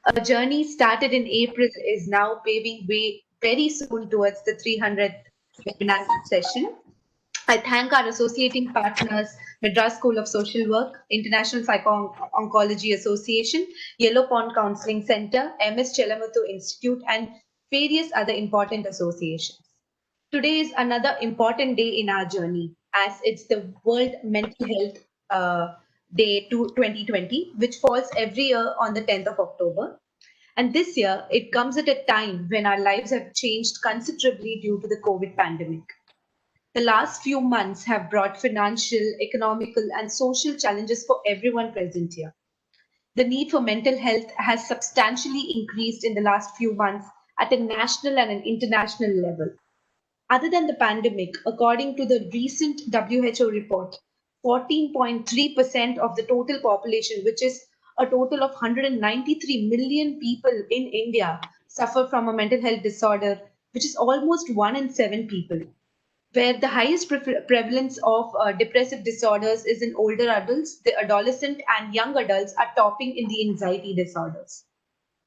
A journey started in April is now paving way very soon towards the 300th webinar session. I thank our associating partners, Madras School of Social Work, International Psycho-Oncology Association, Yellow Pond Counseling Center, MS Chelamuthu Institute, and various other important associations. Today is another important day in our journey as it's the World Mental Health Day 2020, which falls every year on the 10th of October. And this year, it comes at a time when our lives have changed considerably due to the COVID pandemic. The last few months have brought financial, economical, and social challenges for everyone present here. The need for mental health has substantially increased in the last few months at a national and an international level. Other than the pandemic, according to the recent WHO report, 14.3% of the total population, which is a total of 193 million people in India, suffer from a mental health disorder, which is almost 1 in 7 people. Where the highest prevalence of depressive disorders is in older adults, the adolescent and young adults are topping in the anxiety disorders.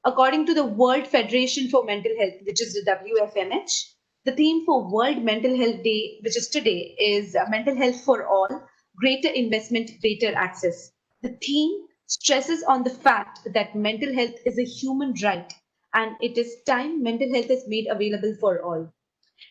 According to the World Federation for Mental Health, which is the WFMH, the theme for World Mental Health Day, which is today, is mental health for all, greater investment, greater access. The theme stresses on the fact that mental health is a human right and it is time mental health is made available for all.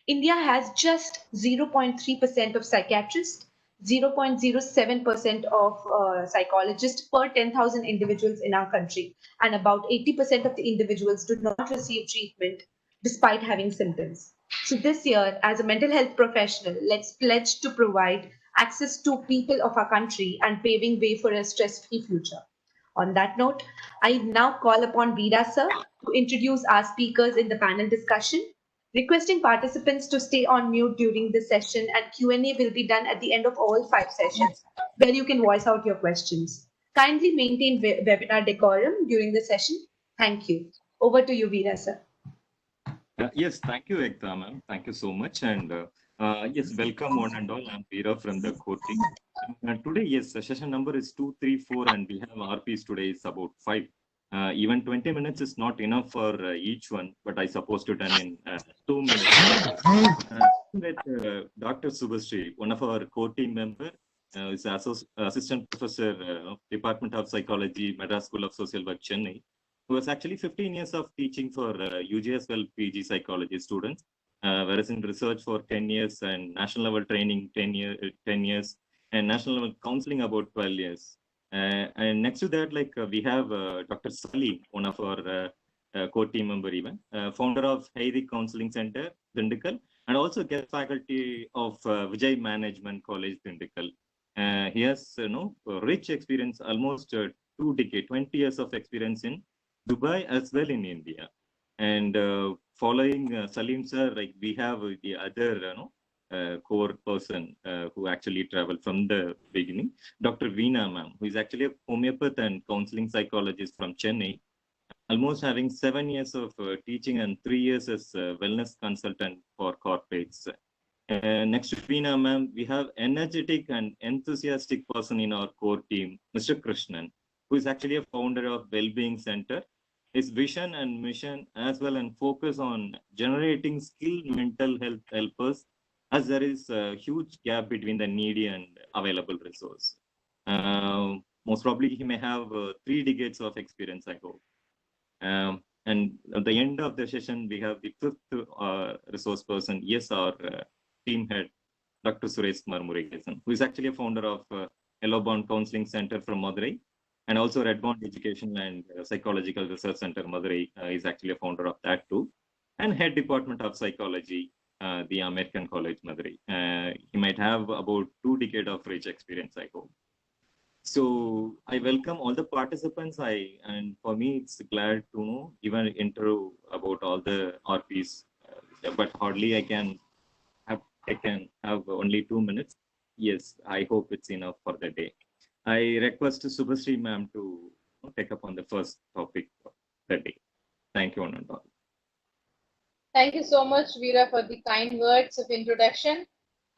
India has just 0.3% of psychiatrists, 0.07% of psychologists per 10,000 individuals in our country, and about 80% of the individuals do not receive treatment despite having symptoms. So, this year, as a mental health professional, let's pledge to provide access to people of our country and paving way for a stress free future. On that note, I now call upon Veera sir to introduce our speakers in the panel discussion. Requesting participants to stay on mute during the session and Q&A will be done at the end of all 5 sessions where you can voice out your questions. Kindly maintain webinar decorum during the session. Thank you. Over to you, Veera sir. Yes, thank you, Ekta ma'am. Thank you so much. And yes, welcome one and all. I'm Veera from the core team. Today, yes, session number is 234 and we have RPs today is about 5. Even 20 minutes is not enough for each one, but I supposed to done in 2 minutes. With Dr. Subhasri, one of our core team member, is assistant professor, Department of Psychology, Madras School of Social Work, Chennai, who has actually 15 years of teaching for UGSL PG psychology students, whereas in research for 10 years and national level training 10 years, and national level counseling about 12 years. And next to that, like we have Dr. Sali, one of our core team member even, founder of Heidi Counseling Center, Dindikal, and also guest faculty of Vijay Management College, Dindikal. He has rich experience, almost 2 decades, 20 years of experience in Dubai as well in India. And following Salim sir, like we have the other core person who actually traveled from the beginning, Dr. Veena ma'am, who is actually a homeopath and counseling psychologist from Chennai, almost having 7 years of teaching and 3 years as wellness consultant for corporates. Next to Veena ma'am, we have energetic and enthusiastic person in our core team, Mr. Krishnan, who is actually a founder of Wellbeing Center. His vision and mission as well and focus on generating skilled mental health helpers, as there is a huge gap between the needy and available resource. Most probably he may have 3 decades of experience, I hope. And at the end of the session, we have the 5th resource person, yes, our team head, Dr. Suresh Kumar Murugesan, who is actually a founder of Yellow Bond Counseling Center from Madurai, and also Red Bond Education and Psychological Research Center, Madurai, is actually a founder of that too, and head department of psychology, the American College, Madurai. He might have about 2 decades of rich experience, I hope. So I welcome all the participants. And for me, it's glad to give an intro about all the RPs, but hardly I can have only 2 minutes. Yes, I hope it's enough for the day. I request Subhasri ma'am to take up on the first topic of the day. Thank you, one and all. Thank you so much, Veera, for the kind words of introduction.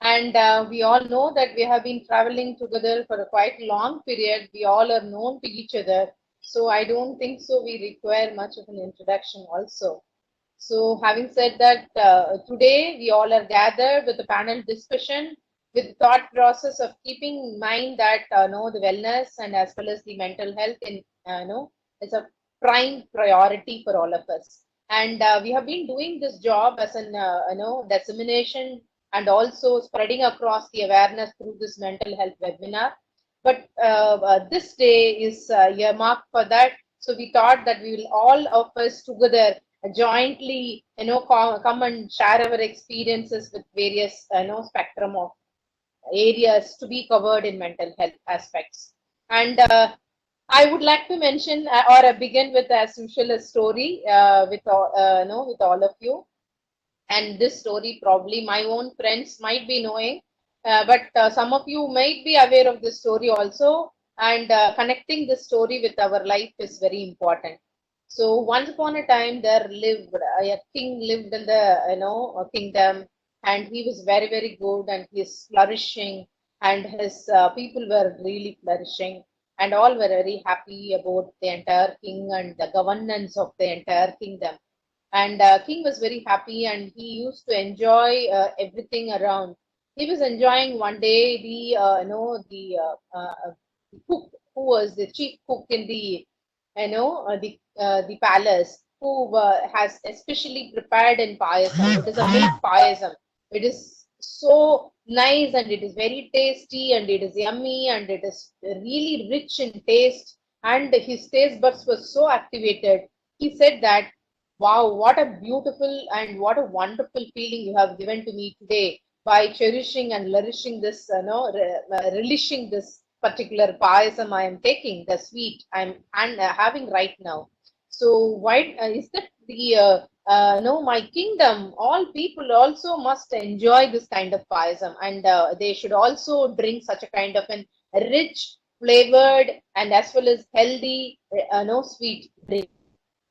And we all know that we have been traveling together for a quite long period. We all are known to each other. So I don't think so we require much of an introduction also. So having said that, today we all are gathered with a panel discussion with thought process of keeping in mind that no, the wellness and as well as the mental health in no, is a prime priority for all of us. And we have been doing this job as an dissemination and also spreading across the awareness through this mental health webinar. But this day is earmarked for that. So we thought that we will all of us together jointly, come and share our experiences with various, spectrum of areas to be covered in mental health aspects. And I would like to mention or begin with, as usual, a story with all of you. And this story probably my own friends might be knowing, but some of you might be aware of this story also. And connecting this story with our life is very important. So once upon a time, there lived a king lived in the a kingdom, and he was very very good, and he is flourishing, and his people were really flourishing, and all were very happy about the entire king and the governance of the entire kingdom. And king was very happy, and he used to enjoy everything around. He was enjoying one day the cook who was the chief cook in the palace, who has especially prepared in payasam. It is a milk payasam. It is so nice, and it is very tasty, and it is yummy, and it is really rich in taste, and his taste buds were so activated. He said that, wow, what a beautiful and what a wonderful feeling you have given to me today by cherishing and relishing this, relishing this particular payasam I am taking, the sweet I'm and having right now. So why is that the no, my kingdom, all people also must enjoy this kind of payasam, and they should also drink such a kind of an rich, flavored, and as well as healthy, no, sweet drink.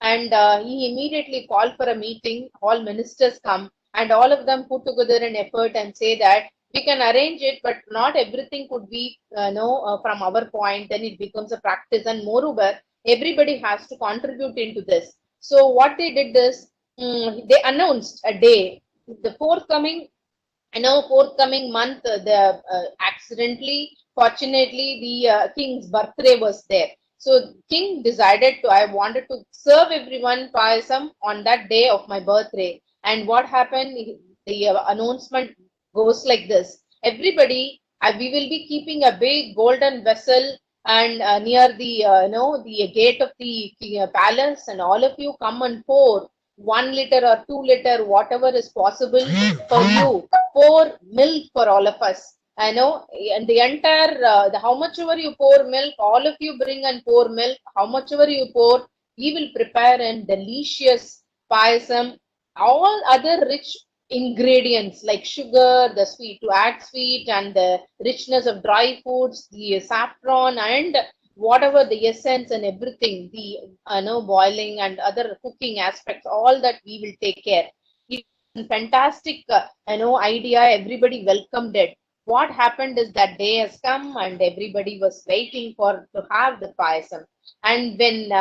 And he immediately called for a meeting. All ministers come, and all of them put together an effort and say that we can arrange it, but not everything could be from our point. Then it becomes a practice, and moreover, everybody has to contribute into this. So what they did is, they announced a day, the forthcoming, forthcoming month, the accidentally, fortunately, the king's birthday was there. So king decided to, I wanted to serve everyone payasam on that day of my birthday. And what happened? The announcement goes like this: everybody, we will be keeping a big golden vessel and near the the gate of the palace, and all of you come and pour 1 liter or 2 liter, whatever is possible for you. Pour milk for all of us. I know, and the entire, how much ever you pour milk, all of you bring and pour milk. How much ever you pour, we will prepare a delicious payasam. All other rich ingredients like sugar, the sweet to add sweet, and the richness of dry foods, the saffron, and whatever the essence and everything, the boiling and other cooking aspects, all that we will take care. It's a fantastic idea. Everybody welcomed it. What happened is that day has come, and everybody was waiting for to have the payasam. And when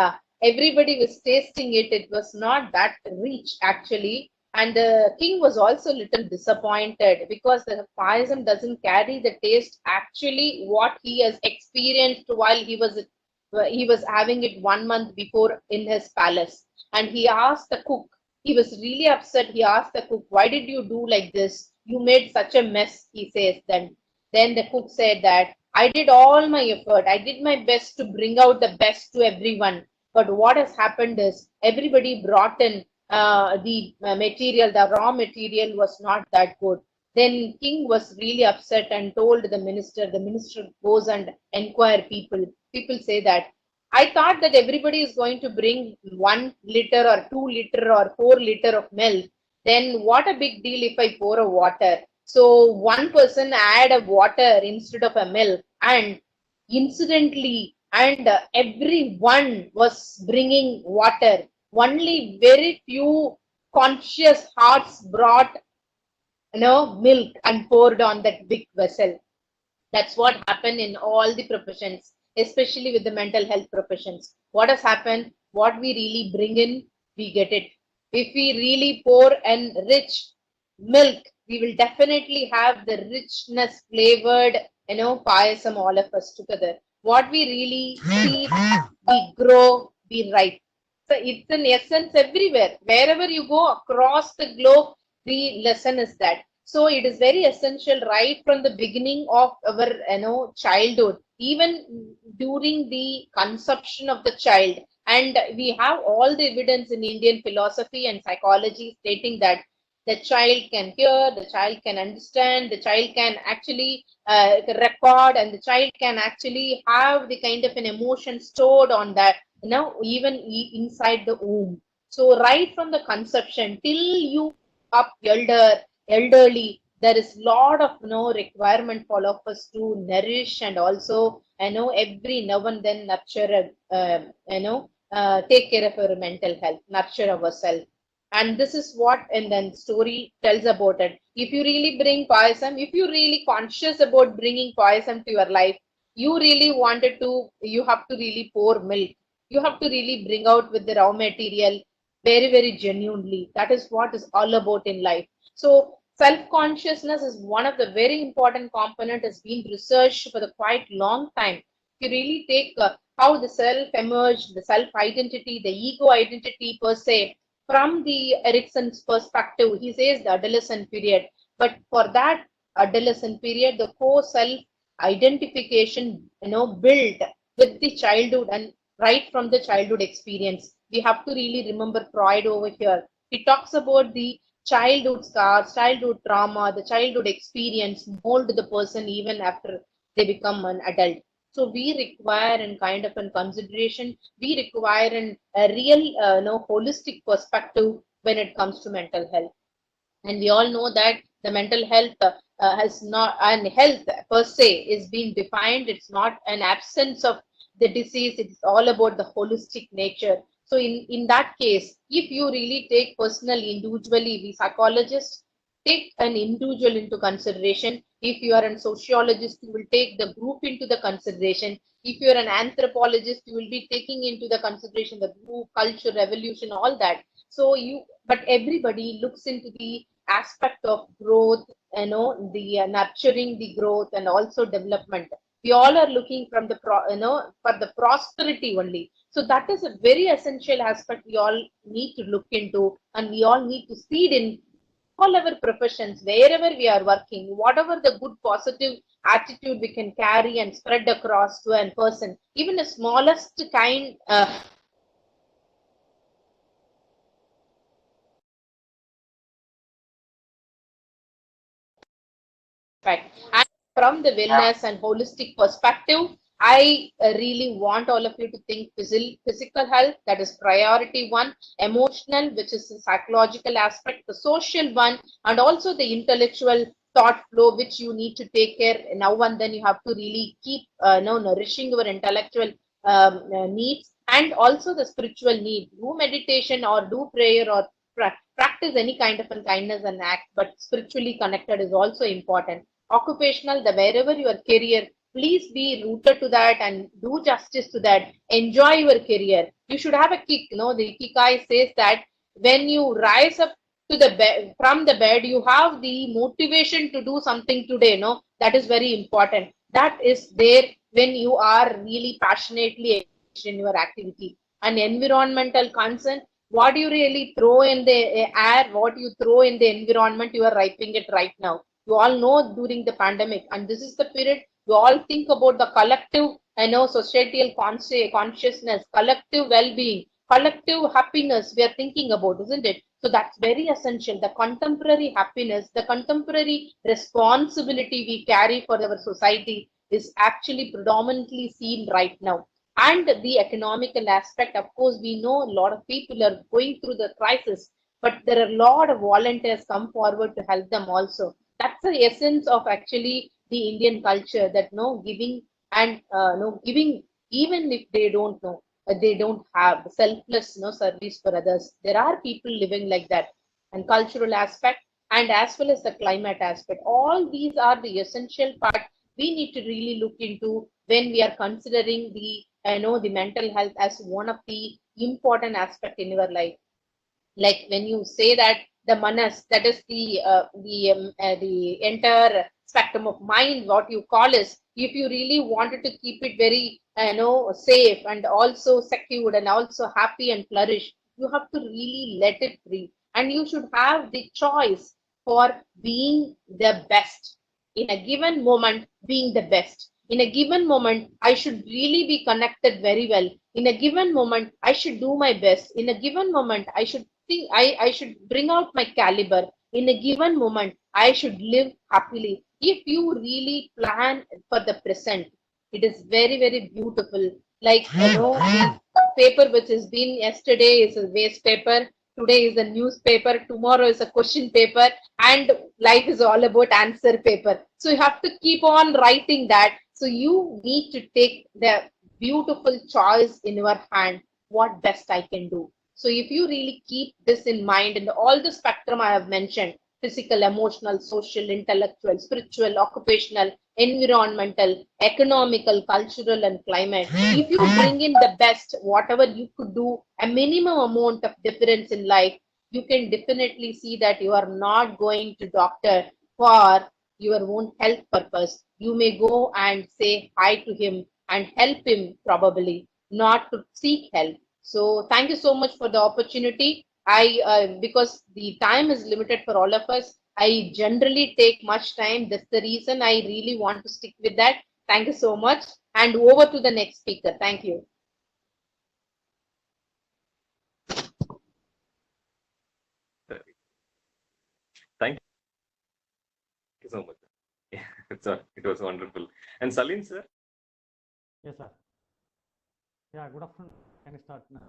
everybody was tasting it, it was not that rich actually. And the king was also a little disappointed because the payasam doesn't carry the taste actually what he has experienced while he was having it 1 month before in his palace. And he asked the cook, he was really upset. He asked the cook, why did you do like this? You made such a mess, he says. Then the cook said that I did all my effort. I did my best to bring out the best to everyone. But what has happened is everybody brought in the material, the raw material was not that good. Then king was really upset and told the minister. The minister goes and inquire people. People say that I thought that everybody is going to bring 1 liter or 2 liter or 4 liter of milk. Then what a big deal if I pour a water. So one person add a water instead of a milk, and incidentally, and everyone was bringing water. Only very few conscious hearts brought milk and poured on that big vessel. That's what happened in all the professions. especially with the mental health professions. What has happened? What we really bring in, we get it. If we really pour and rich milk, we will definitely have the richness flavored, payasam, all of us together. What we really see, we grow, we ripe. So it's in essence everywhere. Wherever you go across the globe, the lesson is that. So it is very essential right from the beginning of our childhood, even during the conception of the child. And we have all the evidence in Indian philosophy and psychology stating that the child can hear, the child can understand, the child can actually record, and the child can actually have the kind of an emotion stored on that, even inside the womb. So right from the conception till you up elderly, there is lot of requirement for all of us to nourish, and also every now and then nurture take care of our mental health, nurture ourselves. And this is what and then story tells about it. If you really bring payasam, if you really conscious about bringing payasam to your life, you really wanted to, you have to really pour milk, you have to really bring out with the raw material very very genuinely. That is what is all about in life. So self consciousness is one of the very important component, has been researched for the quite long time. If you really take how the self emerged, the self identity, the ego identity per se, from the Erickson's perspective, he says the adolescent period. But for that adolescent period, the core self identification, built with the childhood and right from the childhood experience. We have to really remember Freud over here. He talks about the childhood scars, childhood trauma, the childhood experience mold the person even after they become an adult. So we require and kind of a consideration. We require a real, holistic perspective when it comes to mental health. And we all know that the mental health has not, and health per se is being defined. It's not an absence of the disease. It's all about the holistic nature. So in that case, if you really take personally, individually, we psychologists take an individual into consideration. If you are a sociologist, you will take the group into the consideration. If you are an anthropologist, you will be taking into the consideration the group, culture, evolution, all that. So but everybody looks into the aspect of growth, the nurturing the growth and also development. We all are looking from the for the prosperity only. So that is a very essential aspect we all need to look into, and we all need to seed in all our professions, wherever we are working, whatever the good positive attitude we can carry and spread across to a person, even the smallest kind aspect. And from the wellness and holistic perspective, I really want all of you to think physical health, that is priority one, emotional, which is the psychological aspect, the social one, and also the intellectual thought flow, which you need to take care now and then. You have to really keep nourishing your intellectual needs, and also the spiritual need. Do meditation or do prayer or practice any kind of a kindness and act, but spiritually connected is also important. Occupational, the wherever your career, please be rooted to that and do justice to that. Enjoy your career. You should have a kick. The Ikigai says that when you rise up to the bed from the bed, you have the motivation to do something today. No, that is very important. That is there when you are really passionately engaged in your activity. And environmental concern, what you really throw in the air, what you throw in the environment, you are ripening it right now. You all know during the pandemic, and this is the period you all think about the collective, societal consciousness, collective well-being, collective happiness we are thinking about, isn't it? So that's very essential. The contemporary happiness, the contemporary responsibility we carry for our society is actually predominantly seen right now. And the economical aspect, of course, we know a lot of people are going through the crisis, but there are a lot of volunteers come forward to help them also. That's the essence of actually the Indian culture, that no giving and no giving, even if they don't know, they don't have selfless service for others. There are people living like that. And cultural aspect, and as well as the climate aspect, all these are the essential part we need to really look into when we are considering the the mental health as one of the important aspect in your life. Like when you say that the manas, that is the entire spectrum of mind, what you call is, if you really wanted to keep it very safe and also secured and also happy and flourish, you have to really let it breathe, and you should have the choice for being the best in a given moment. Being the best in a given moment, I should really be connected very well. In a given moment, I should do my best. In a given moment, I should think, I should bring out my caliber. In a given moment, I should live happily. If you really plan for the present, it is very, very beautiful. Like, the paper which has been yesterday is a waste paper, today is a newspaper, tomorrow is a question paper, and life is all about answer paper. So you have to keep on writing that. So you need to take the beautiful choice in your hand. What best I can do. So if you really keep this in mind, and all the spectrum I have mentioned, physical, emotional, social, intellectual, spiritual, occupational, environmental, economical, cultural, and climate, if you bring in the best, whatever you could do, a minimum amount of difference in life, you can definitely see that you are not going to doctor for your own health purpose. You may go and say hi to him and help him, probably not to seek help. So thank you so much for the opportunity. I because the time is limited for all of us, I generally take much time. That's the reason I really want to stick with that. Thank you so much. And over to the next speaker. Thank you. Thank you so much. Yeah, it was wonderful. And Salim, sir? Yes, sir. Yeah, good afternoon. Can I start now?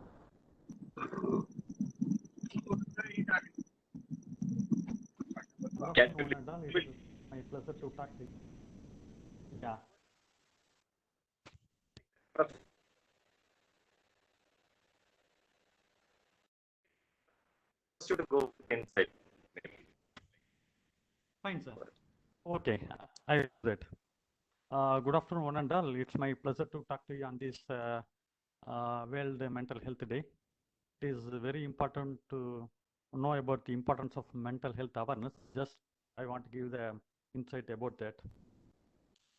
Good Can afternoon, one and all. It is my pleasure to talk to you. Yeah. you to go inside. Fine, sir. Okay, I will do that. Good afternoon, one and all. It's my pleasure to talk to you on this World Mental Health Day. It is very important to know about the importance of mental health awareness. Just I want to give the insight about that.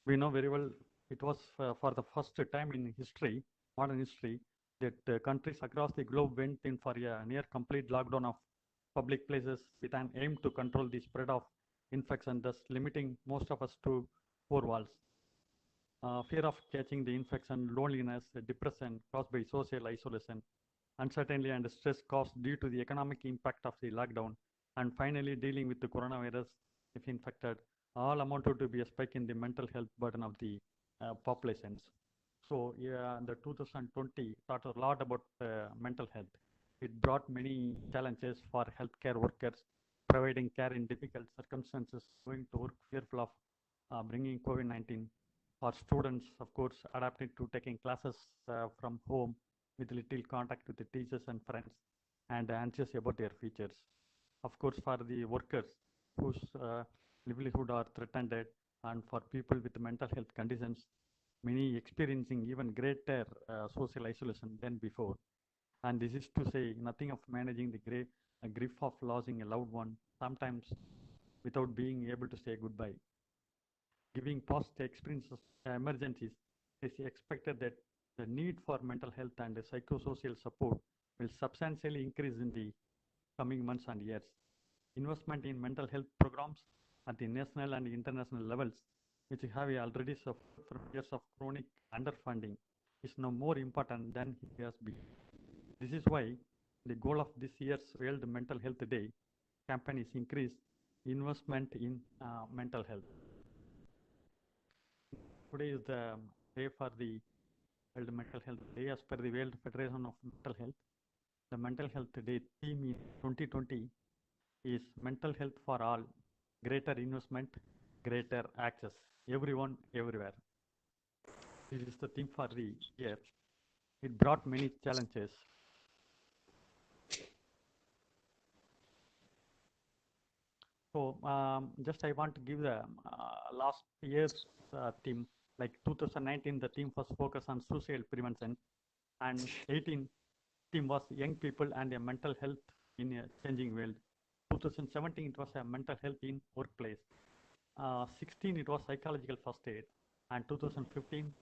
We know very well it was for the first time in history, modern history, that countries across the globe went in for a near complete lockdown of public places with an aim to control the spread of infection, thus limiting most of us to four walls. Fear of catching the infection, loneliness, depression caused by social isolation, uncertainty and stress caused due to the economic impact of the lockdown, and finally dealing with the coronavirus if infected, all amounted to be a spike in the mental health burden of the populations. So yeah, the 2020 taught a lot about mental health. It brought many challenges for healthcare workers providing care in difficult circumstances, going to work fearful of bringing COVID-19. For students, of course, adapted to taking classes from home with little contact with the teachers and friends, and anxious about their futures. Of course, for the workers whose livelihood are threatened, and for people with mental health conditions, many experiencing even greater social isolation than before. And this is to say nothing of managing the grief of losing a loved one, sometimes without being able to say goodbye. Giving past experiences emergencies, it is expected that the need for mental health and psychosocial support will substantially increase in the coming months and years. Investment in mental health programs at the national and international levels, which have already suffered from years of chronic underfunding, is now more important than it has been. This is why the goal of this year's World Mental Health Day campaign is increased investment in mental health. Today is the day for the World Mental Health Day. As per the World Federation of Mental Health, the Mental Health Day theme in 2020 is mental health for all, greater investment, greater access, everyone, everywhere. This is the theme for the year. It brought many challenges. So just I want to give the last year's theme, like 2019, the theme was focus on suicide prevention, and 18 theme was young people and a mental health in a changing world. 2017 it was a mental health in workplace. 16 it was psychological first aid, and 2015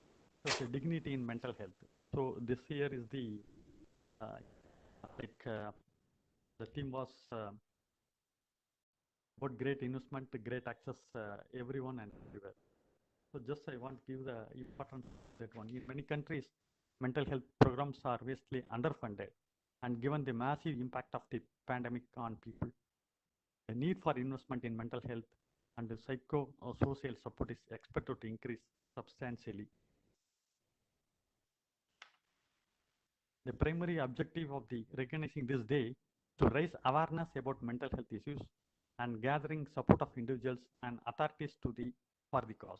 it was a dignity in mental health. So this year is the the theme was about great investment, great access, everyone and everywhere. So just I want to give the importance of that one. In many countries, mental health programs are vastly underfunded, and given the massive impact of the pandemic on people, the need for investment in mental health and the psycho-social support is expected to increase substantially. The primary objective of the recognizing this day to raise awareness about mental health issues and gathering support of individuals and authorities for the cause.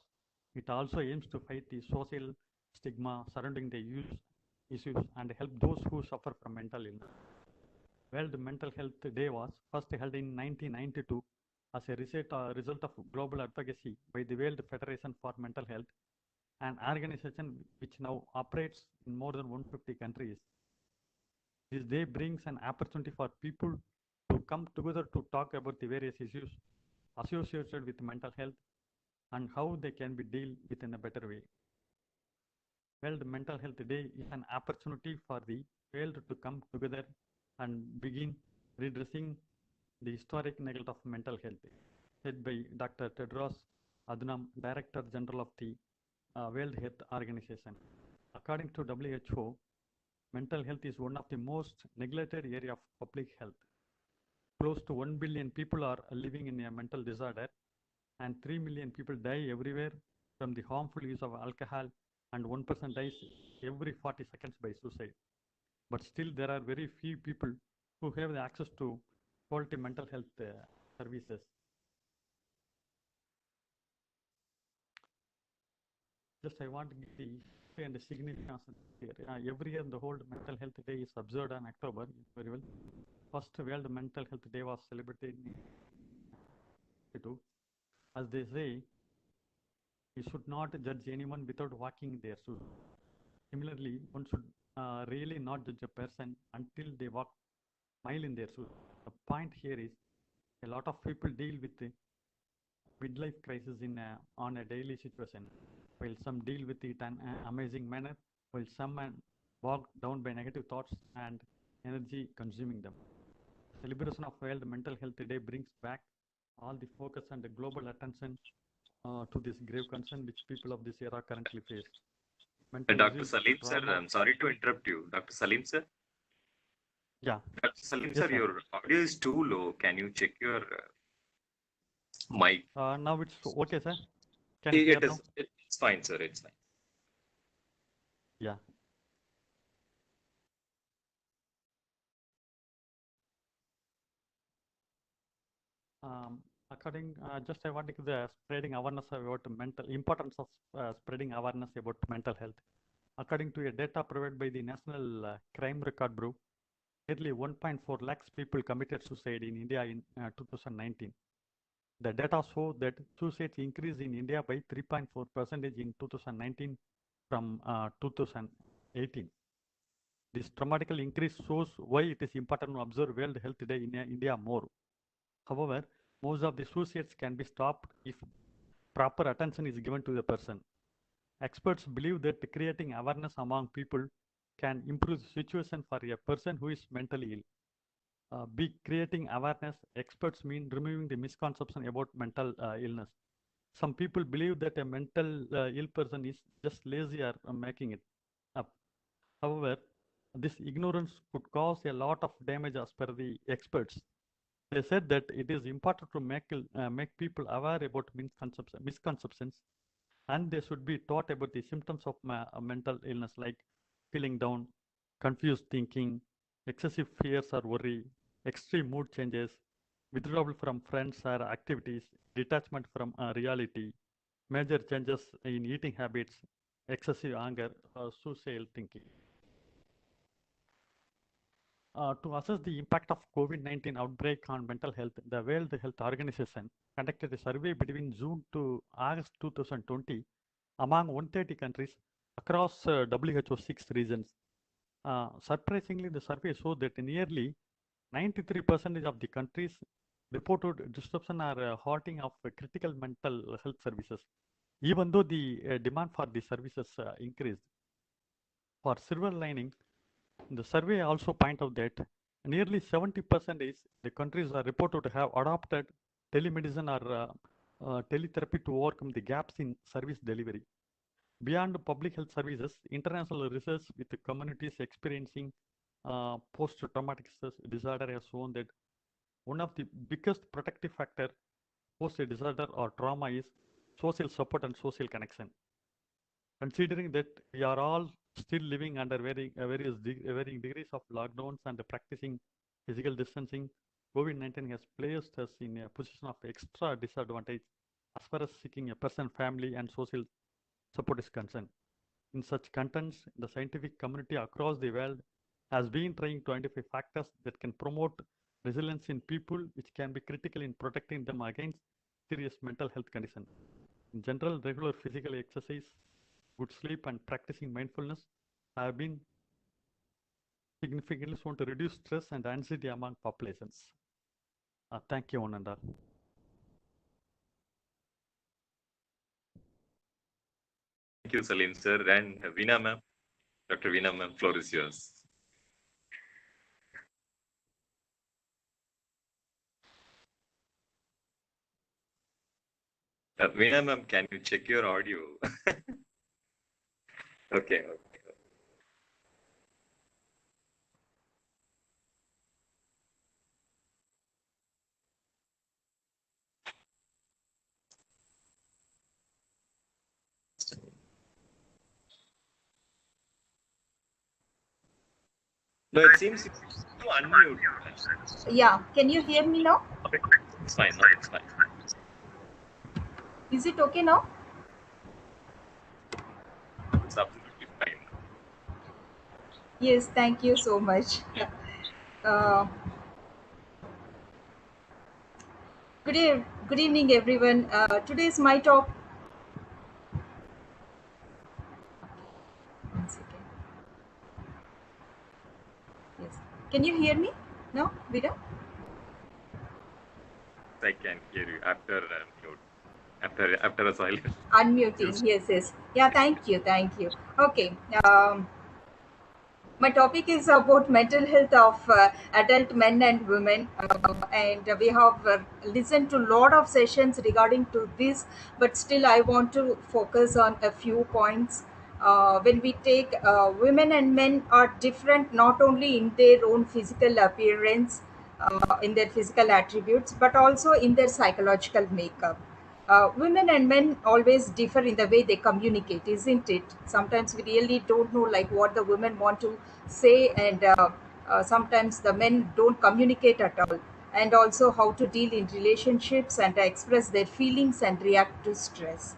It also aims to fight the social stigma surrounding the issues and help those who suffer from mental illness. World Mental Health Day was first held in 1992 as a result of global advocacy by the World Federation for Mental Health, an organization which now operates in more than 150 countries. This day brings an opportunity for people to come together to talk about the various issues associated with mental health and how they can be dealt with in a better way. World Mental Health Day is an opportunity for the world to come together and begin redressing the historic neglect of mental health, said by Dr. Tedros Adhanom, Director General of the World Health Organization. According to WHO, mental health is one of the most neglected area of public health. Close to 1 billion people are living in a mental disorder, and 3 million people die everywhere from the harmful use of alcohol, and 1% dies every 40 seconds by suicide. But still, there are very few people who have the access to quality mental health services. Just I want to give the history and the significance here. Every year, the whole Mental Health Day is observed on October, very well. First World Mental Health Day was celebrated in 1992. As they say, you should not judge anyone without walking in their shoes. Similarly, one should really not judge a person until they walk a mile in their shoes. The point here is a lot of people deal with the midlife crisis on a daily situation, while some deal with it in an amazing manner, while some are bogged down by negative thoughts and energy consuming them. Celebration of World Mental Health Day brings back all the focus and the global attention to this grave concern which people of this era currently face. Dr. Salim sir, I'm sorry to interrupt you. Dr. Salim sir? Yeah. Dr. Salim Yes, sir, sir. your audio is too low. Can you check your mic? Now it's okay, sir. Can you hear now? It's fine, sir. It's fine. Yeah. Just I want to give the spreading awareness about importance of spreading awareness about mental health. According to a data provided by the National Crime Record Bureau, nearly 1.4 lakhs people committed suicide in India in 2019. The data show that suicides increased in India by 3.4% in 2019 from 2018. This dramatic increase shows why it is important to observe World Health Day in India more. However, most of the suicides can be stopped if proper attention is given to the person. Experts believe that creating awareness among people can improve the situation for a person who is mentally ill. Creating awareness, experts mean removing the misconception about mental illness. Some people believe that a mental ill person is just lazy or making it up. However, this ignorance could cause a lot of damage as per the experts. They said that it is important to make people aware about misconceptions, and they should be taught about the symptoms of mental illness like feeling down, confused thinking, excessive fears or worry, extreme mood changes, withdrawal from friends or activities, detachment from reality, major changes in eating habits, excessive anger, suicidal thinking. To assess the impact of COVID-19 outbreak on mental health, the World Health Organization conducted a survey between June to August 2020 among 130 countries across WHO 6 regions. Surprisingly, the survey showed that nearly 93% of the countries reported disruption or halting of critical mental health services, even though the demand for the services increased. For silver lining, the survey also point out that nearly 70% the countries are reported to have adopted telemedicine or teletherapy to overcome the gaps in service delivery. Beyond public health services, international research with the communities experiencing post-traumatic stress disorder has shown that one of the biggest protective factor post a disorder or trauma is social support and social connection. Considering that we are all still living under varying degrees of lockdowns and practicing physical distancing, COVID-19 has placed us in a position of extra disadvantage as far as seeking a person, family, and social support is concerned. In such contents, the scientific community across the world has been trying to identify factors that can promote resilience in people, which can be critical in protecting them against serious mental health conditions. In general, regular physical exercise, good sleep, and practicing mindfulness have been significantly shown to reduce stress and anxiety among populations. Thank you, one and all. Thank you, Salim sir. And Veena ma'am, Dr. Veena ma'am, floor is yours. Veena ma'am, can you check your audio? Okay. No, it seems to unmute. Yeah, can you hear me now? It's fine. No, it's fine. Is it okay now? It's absolutely fine. Yes, thank you so much. Good evening, everyone. Today is my talk. One second. Yes. Can you hear me? No, Vida? I can hear you after mute. After a silence. Unmuting. Yes. Yeah, thank you. Okay. My topic is about mental health of adult men and women, and we have listened to a lot of sessions regarding to this, but still I want to focus on a few points. When we take women and men are different not only in their own physical appearance, in their physical attributes, but also in their psychological makeup. Women and men always differ in the way they communicate, isn't it? Sometimes we really don't know like what the women want to say, and sometimes the men don't communicate at all, and also how to deal in relationships and express their feelings and react to stress.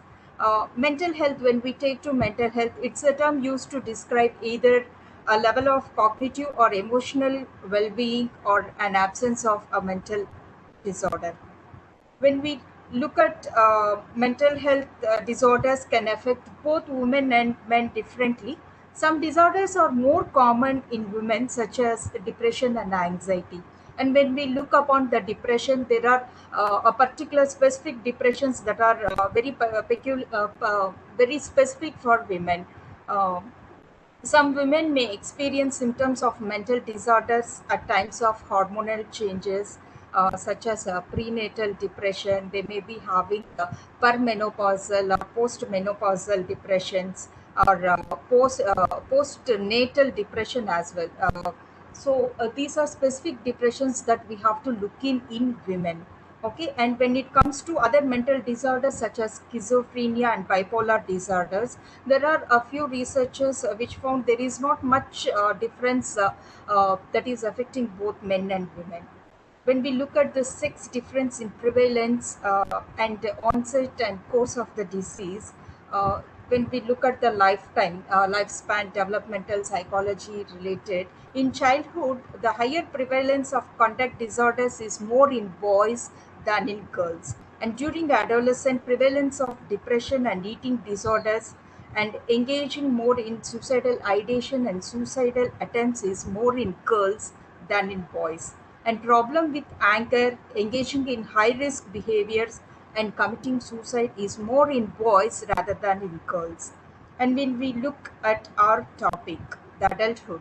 Mental health, when we take to mental health, it's a term used to describe either a level of cognitive or emotional well-being or an absence of a mental disorder. When we look at mental health disorders can affect both women and men differently. Some disorders are more common in women, such as depression and anxiety. And when we look upon the depression, there are a particular specific depressions that are very specific for women. Uh, some women may experience symptoms of mental disorders at times of hormonal changes, such as prenatal depression. They may be having permenopausal or postmenopausal depressions, or postnatal depression as well. So these are specific depressions that we have to look in women. Okay, and when it comes to other mental disorders such as schizophrenia and bipolar disorders, there are a few researchers which found there is not much difference that is affecting both men and women. When we look at the sex difference in prevalence and onset and course of the disease, uh, when we look at the lifespan developmental psychology related, in childhood, the higher prevalence of conduct disorders is more in boys than in girls. And during adolescent, prevalence of depression and eating disorders and engaging more in suicidal ideation and suicidal attempts is more in girls than in boys. And problem with anger, engaging in high risk behaviors and committing suicide is more in boys rather than in girls. And when we look at our topic, the adulthood,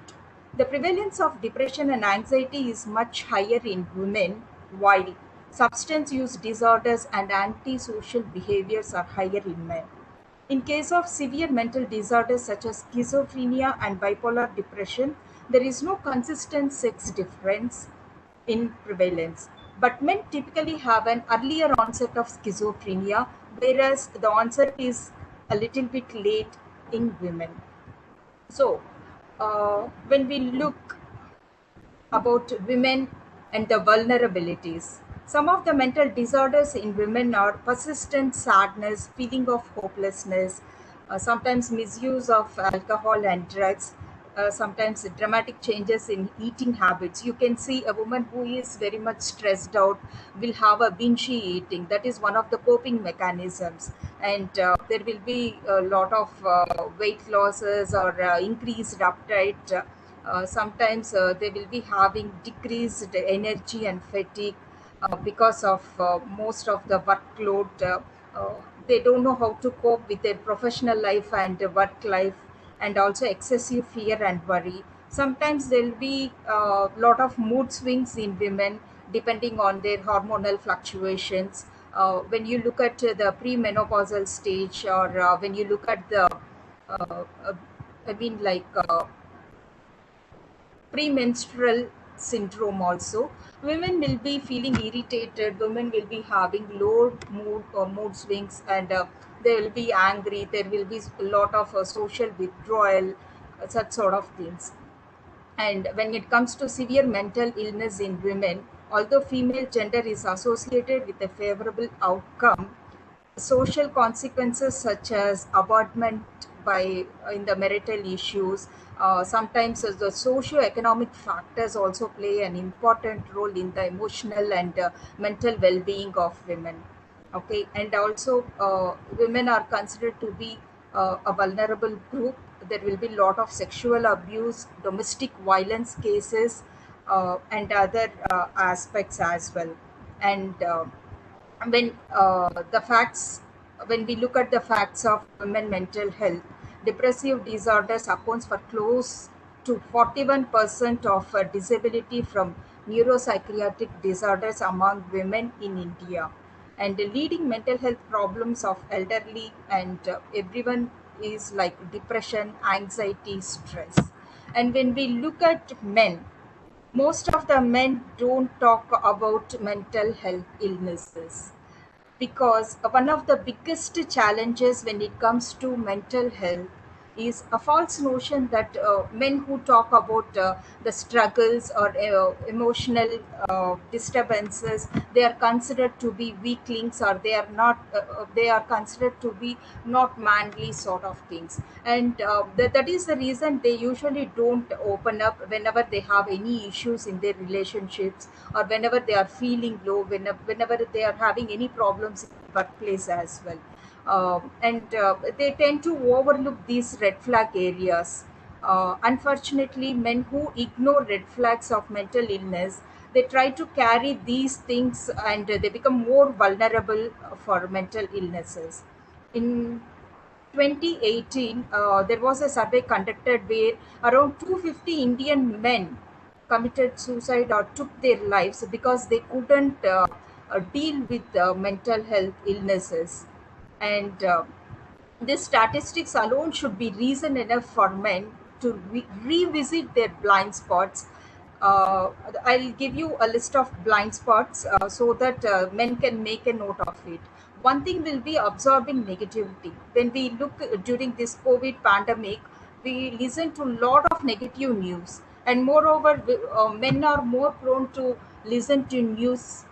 the prevalence of depression and anxiety is much higher in women, while substance use disorders and antisocial behaviors are higher in men. In case of severe mental disorders such as schizophrenia and bipolar depression, there is no consistent sex difference in prevalence. But men typically have an earlier onset of schizophrenia, whereas the onset is a little bit late in women. So, when we look about women and the vulnerabilities. Some of the mental disorders in women are persistent sadness, feeling of hopelessness, sometimes misuse of alcohol and drugs, sometimes dramatic changes in eating habits. You can see a woman who is very much stressed out will have a binge eating. That is one of the coping mechanisms. And there will be a lot of weight losses or increased appetite. Sometimes they will be having decreased energy and fatigue because of most of the workload. Uh, they don't know how to cope with their professional life and work life, and also excessive fear and worry. Sometimes there will be a lot of mood swings in women depending on their hormonal fluctuations. When you look at the premenopausal stage, or when you look at the uh, uh, I mean, like premenstrual syndrome also, women will be feeling irritated, women will be having low mood or mood swings, and they will be angry, there will be a lot of social withdrawal, such sort of things. And when it comes to severe mental illness in women, although female gender is associated with a favorable outcome, social consequences such as abandonment by in the marital issues, sometimes the socio-economic factors also play an important role in the emotional and mental well-being of women. Okay, and also women are considered to be a vulnerable group. There will be a lot of sexual abuse, domestic violence cases, and other aspects as well. And when the facts when we look at the facts of women mental health, depressive disorders accounts for close to 41% of disability from neuropsychiatric disorders among women in India. And the leading mental health problems of elderly and everyone is like depression, anxiety, stress. And when we look at men, most of the men don't talk about mental health illnesses, because one of the biggest challenges when it comes to mental health is a false notion that men who talk about the struggles or emotional disturbances, they are considered to be weaklings, or they are not they are considered to be not manly sort of things. And that is the reason they usually don't open up whenever they have any issues in their relationships, or whenever they are feeling low, whenever they are having any problems in the workplace as well. And they tend to overlook these red flag areas. Unfortunately, men who ignore red flags of mental illness, they try to carry these things, and they become more vulnerable for mental illnesses. In 2018, there was a survey conducted where around 250 Indian men committed suicide or took their lives because they couldn't deal with mental health illnesses. And these statistics alone should be reason enough for men to revisit their blind spots. Uh, I'll give you a list of blind spots so that men can make a note of it. One thing will be absorbing negativity. When we look during this COVID pandemic, we listen to a lot of negative news, and moreover, men are more prone to listen to news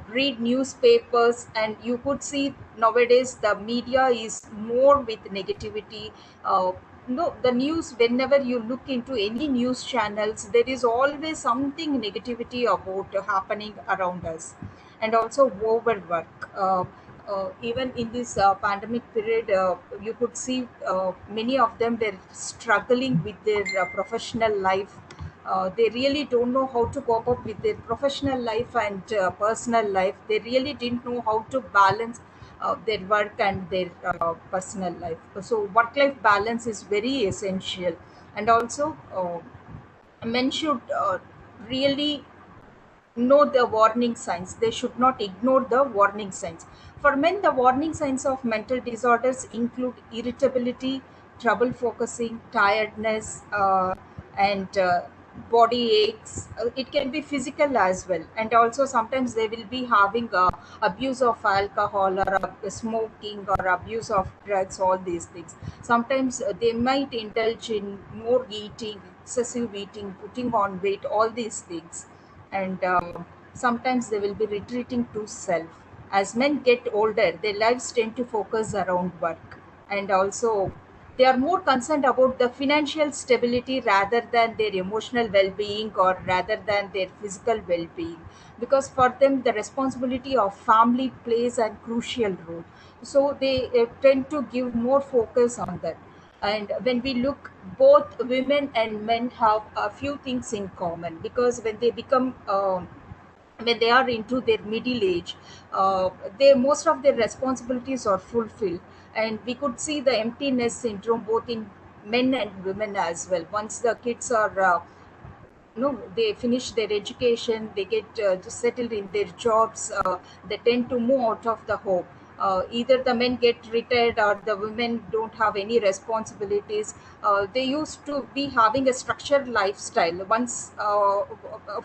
read newspapers, and you could see nowadays the media is more with negativity. No, the news, whenever you look into any news channels, there is always something negativity about happening around us. And also overwork. Even in this pandemic period, you could see many of them were struggling with their professional life. They really don't know how to cope up with their professional life and personal life. They really didn't know how to balance their work and their personal life. So work life balance is very essential. And also men should really know the warning signs. They should not ignore the warning signs. For men, the warning signs of mental disorders include irritability, trouble focusing, tiredness, and body aches. It can be physical as well. And also sometimes they will be having abuse of alcohol, or smoking, or abuse of drugs, all these things. Sometimes they might indulge in more eating, excessive eating, putting on weight, all these things. And sometimes they will be retreating to self. As men get older, their lives tend to focus around work, and also they are more concerned about the financial stability rather than their emotional well-being, or rather than their physical well-being, because for them the responsibility of family plays a crucial role. So they tend to give more focus on that. And when we look, both women and men have a few things in common, because when they become when they are into their middle age, they, most of their responsibilities are fulfilled. And we could see the emptiness syndrome both in men and women as well. Once the kids are no, they finish their education, they get just settled in their jobs, they tend to move out of the home. Either the men get retired, or the women don't have any responsibilities. They used to be having a structured lifestyle. Once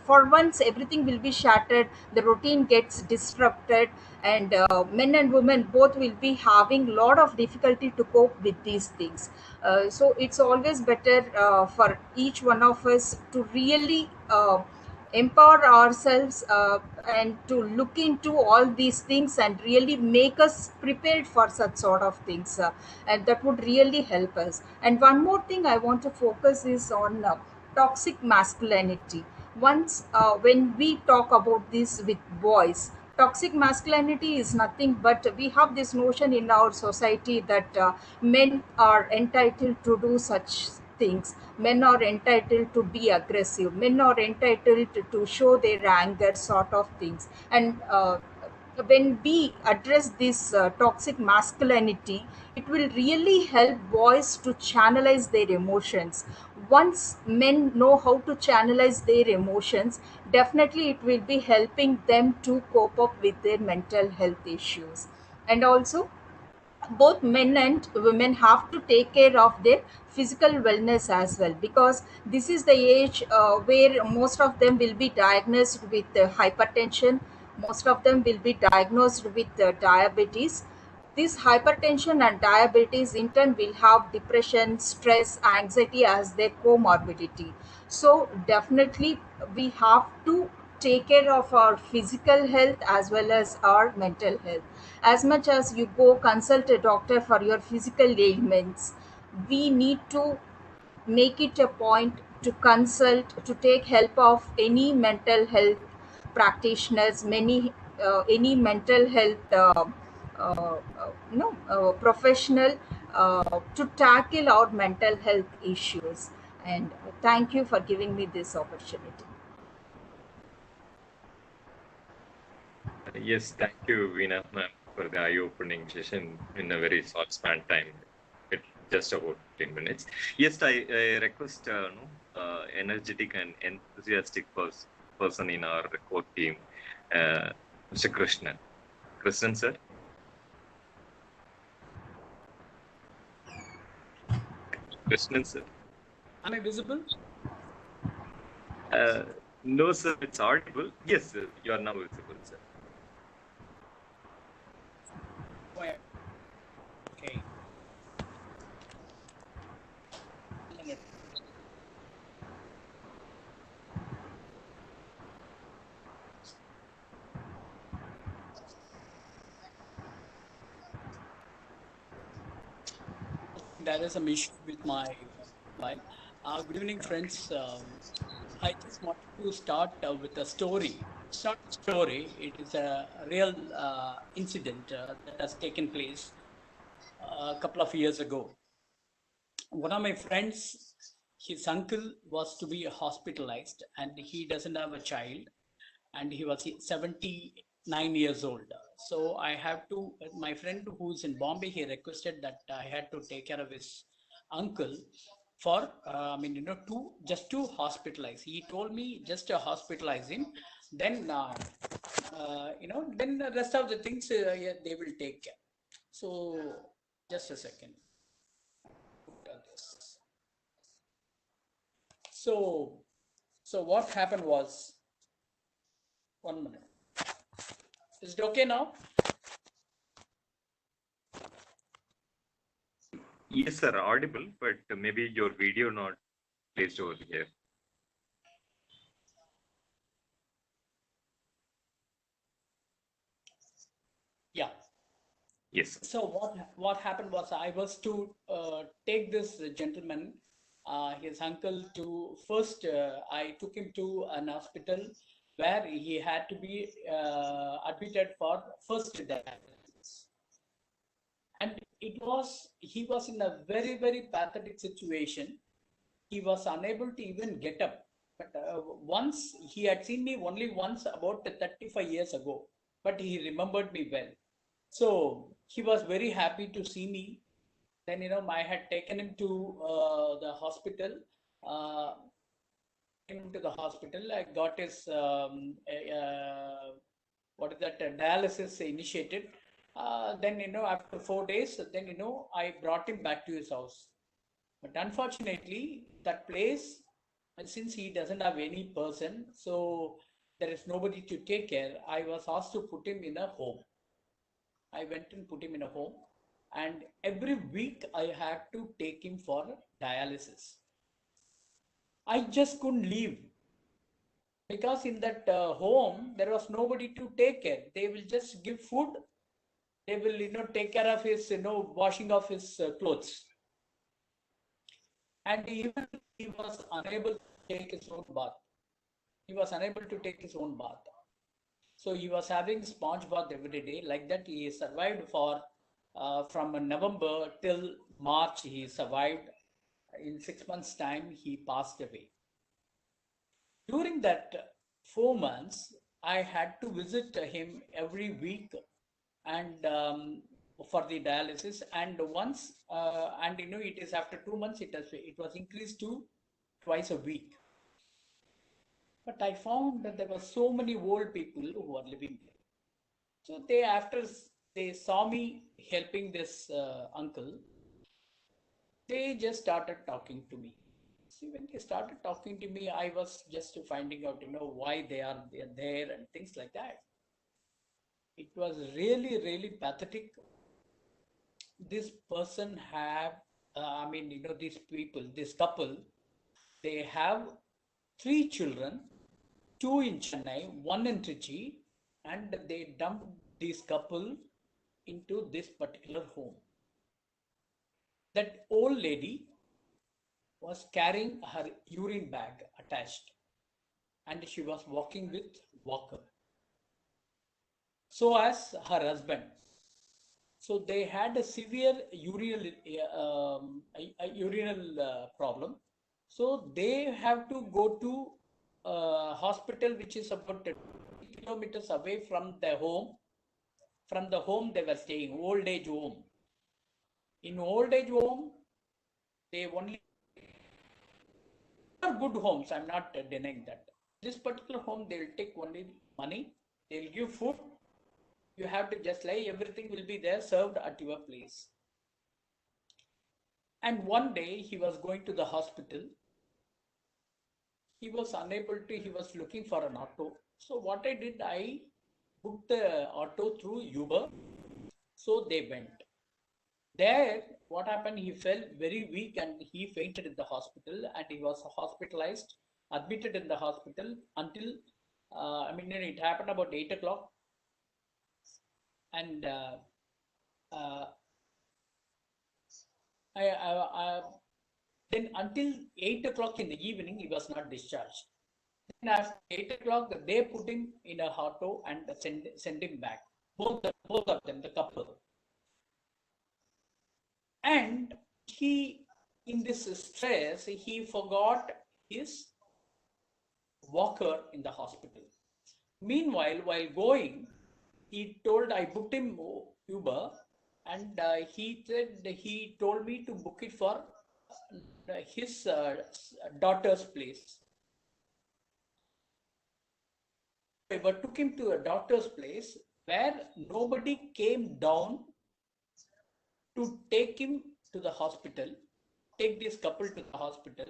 for once everything will be shattered, the routine gets disrupted, and men and women both will be having lot of difficulty to cope with these things. So it's always better for each one of us to really empower ourselves, and to look into all these things and really make us prepared for such sort of things, and that would really help us. And one more thing I want to focus is on toxic masculinity. Once when we talk about this with boys, toxic masculinity is nothing but, we have this notion in our society that men are entitled to do such things. Men are entitled to be aggressive. Men are entitled to show their anger, sort of things. And when we address this toxic masculinity, it will really help boys to channelize their emotions. Once men know how to channelize their emotions, definitely it will be helping them to cope up with their mental health issues. And also, both men and women have to take care of their physical wellness as well, because this is the age where most of them will be diagnosed with hypertension. Most of them will be diagnosed with diabetes. This hypertension and diabetes in turn will have depression, stress, anxiety as their comorbidity. So definitely we have to take care of our physical health as well as our mental health. As much as you go consult a doctor for your physical ailments, we need to make it a point to consult, to take help of any mental health practitioners, many any mental health professional, to tackle our mental health issues. And thank you for giving me this opportunity. Yes, thank you, Veena ma'am, for the eye-opening session in a very short span time. It's just about 10 minutes. Yes, I request no, energetic and enthusiastic person in our core team, Mr. Krishnan. Krishnan, sir. Krishnan, sir. Am I visible? No, sir, it's audible. Yes, sir, you are now visible, sir. Where? Okay. There is some issue with my mobile. Good evening, friends. I just wanted to start with a story. It's not a story, it is a real incident that has taken place a couple of years ago. One of my friends, his uncle was to be hospitalized, and he doesn't have a child, and he was 79 years old. So I have to, my friend who's in Bombay, he requested that I had to take care of his uncle for, just to hospitalize. He told me just to hospitalize him, then, then the rest of the things yeah, they will take care. So just a second. So, so what happened was, 1 minute. Is it okay now? Yes, sir, audible, but maybe your video not placed over here. Yeah. Yes. So what happened was I was to take this gentleman, his uncle, to first. I took him to an hospital where he had to be admitted for first diagnosis, and he was in a very pathetic situation. He was unable to even get up. But once he had seen me only once about 35 years ago, but he remembered me well. So he was very happy to see me. Then, I had taken him to the hospital. Uh, Taken him to the hospital. I got his what is that dialysis initiated. Then, after 4 days, then, I brought him back to his house. But unfortunately, that place, since he doesn't have any person, so there is nobody to take care. I was asked to put him in a home. I went and put him in a home, and every week I had to take him for dialysis. I just couldn't leave because in that home there was nobody to take care. They will just give food. They will, take care of his, washing of his clothes, and even he was unable to take his own bath. He was unable to take his own bath. So he was having sponge bath every day. Like that, he survived for from November till March. He survived. In 6 months' time, he passed away. During that 4 months, I had to visit him every week, and for the dialysis. And once, and it is after 2 months, it was increased to twice a week. But I found that there were so many old people who were living there. So after they saw me helping this uncle, they just started talking to me. See, when they started talking to me, I was just finding out, why they are there and things like that. It was really pathetic. This person have, these people, this couple, they have 3 children, 2 in Chennai, 1 in Trichy, and they dumped this couple into this particular home. That old lady was carrying her urine bag attached, and she was walking with walker. So as her husband. So they had a severe urinal problem. So they have to go to a hospital which is about 20 kilometers away from the home. From the home they were staying, old age home. In old age home, they only are good homes. I'm not denying that. This particular home, they will take only money. They'll give food. You have to just lie. Everything will be there served at your place. And one day he was going to the hospital. He was unable to. He was looking for an auto. So what I did, I booked the auto through Uber. So they went. There, what happened? He fell very weak and he fainted in the hospital, and he was hospitalized, admitted in the hospital until, it happened about 8 o'clock. And Then until 8 o'clock in the evening, he was not discharged. Then after 8 o'clock, they put him in a auto and send him back. Both of them, the couple. And he, in this stress, he forgot his walker in the hospital. Meanwhile, while going, he told, I booked him Uber, and he told me to book it for his daughter's place. But took him to a doctor's place where nobody came down to take him to the hospital, take this couple to the hospital,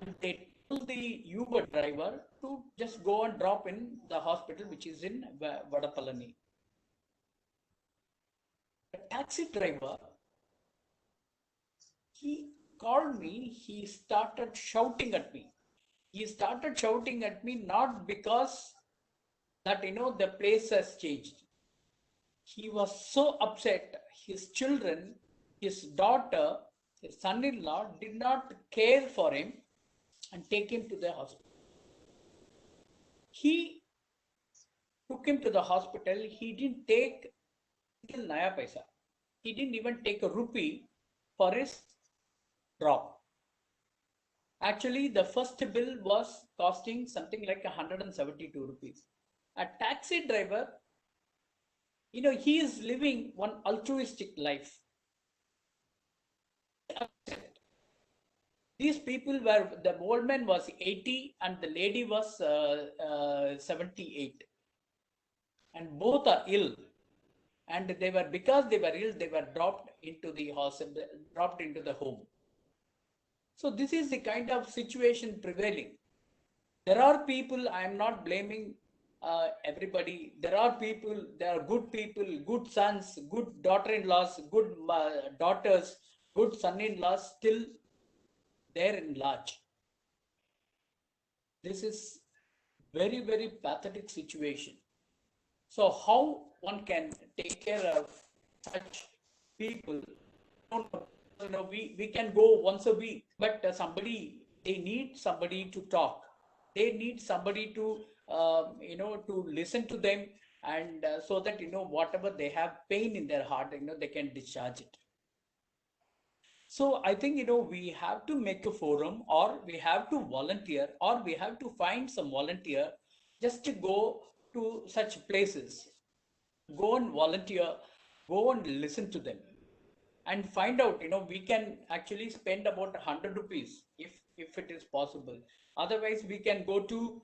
and they told the Uber driver to just go and drop in the hospital, which is in Vadapalani. The taxi driver, he called me, he started shouting at me. He started shouting at me not because that, the place has changed. He was so upset. His children, his daughter, his son-in-law did not care for him and take him to the hospital. He took him to the hospital. He didn't take naya paisa. He didn't even take a rupee for his drop. Actually, the first bill was costing something like 172 rupees. A taxi driver, he is living one altruistic life. These people were, the old man was 80 and the lady was 78. And both are ill. And because they were ill, they were dropped into the hospital, dropped into the home. So this is the kind of situation prevailing. There are people, I am not blaming everybody. There are good people, good sons, good daughter-in-laws, good daughters, good son-in-laws still there in large. This is very, very pathetic situation. So how one can take care of such people? We can go once a week, but they need somebody to talk. They need somebody to, to listen to them, and so that, whatever they have pain in their heart, they can discharge it. So I think, we have to make a forum, or we have to volunteer, or we have to find some volunteer just to go to such places, go and volunteer, go and listen to them and find out, we can actually spend about 100 rupees if it is possible. Otherwise, we can go to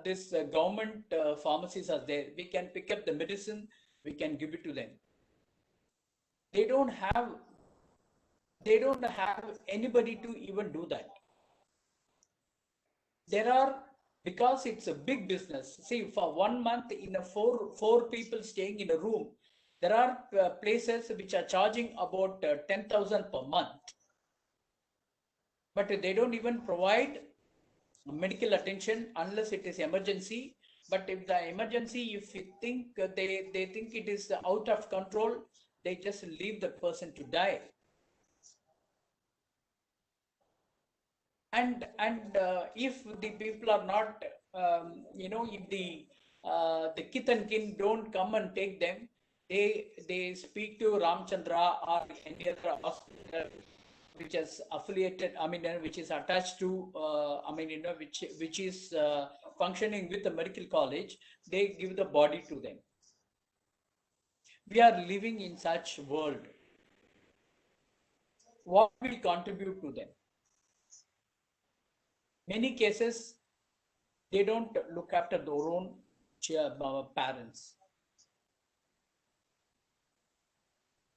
this government pharmacies are there. We can pick up the medicine, we can give it to them. They don't have anybody to even do that. Because it's a big business. See, for 1 month, in a four people staying in a room, there are places which are charging about 10,000 per month. But they don't even provide medical attention unless it is emergency. But if the emergency, if you think they think it is out of control, they just leave the person to die. And if the people are not, if the kith and kin don't come and take them, they speak to Ramchandra or any other hospital which is affiliated, which is attached to, which is functioning with the medical college. They give the body to them. We are living in such world. What we contribute to them? Many cases, they don't look after their own parents.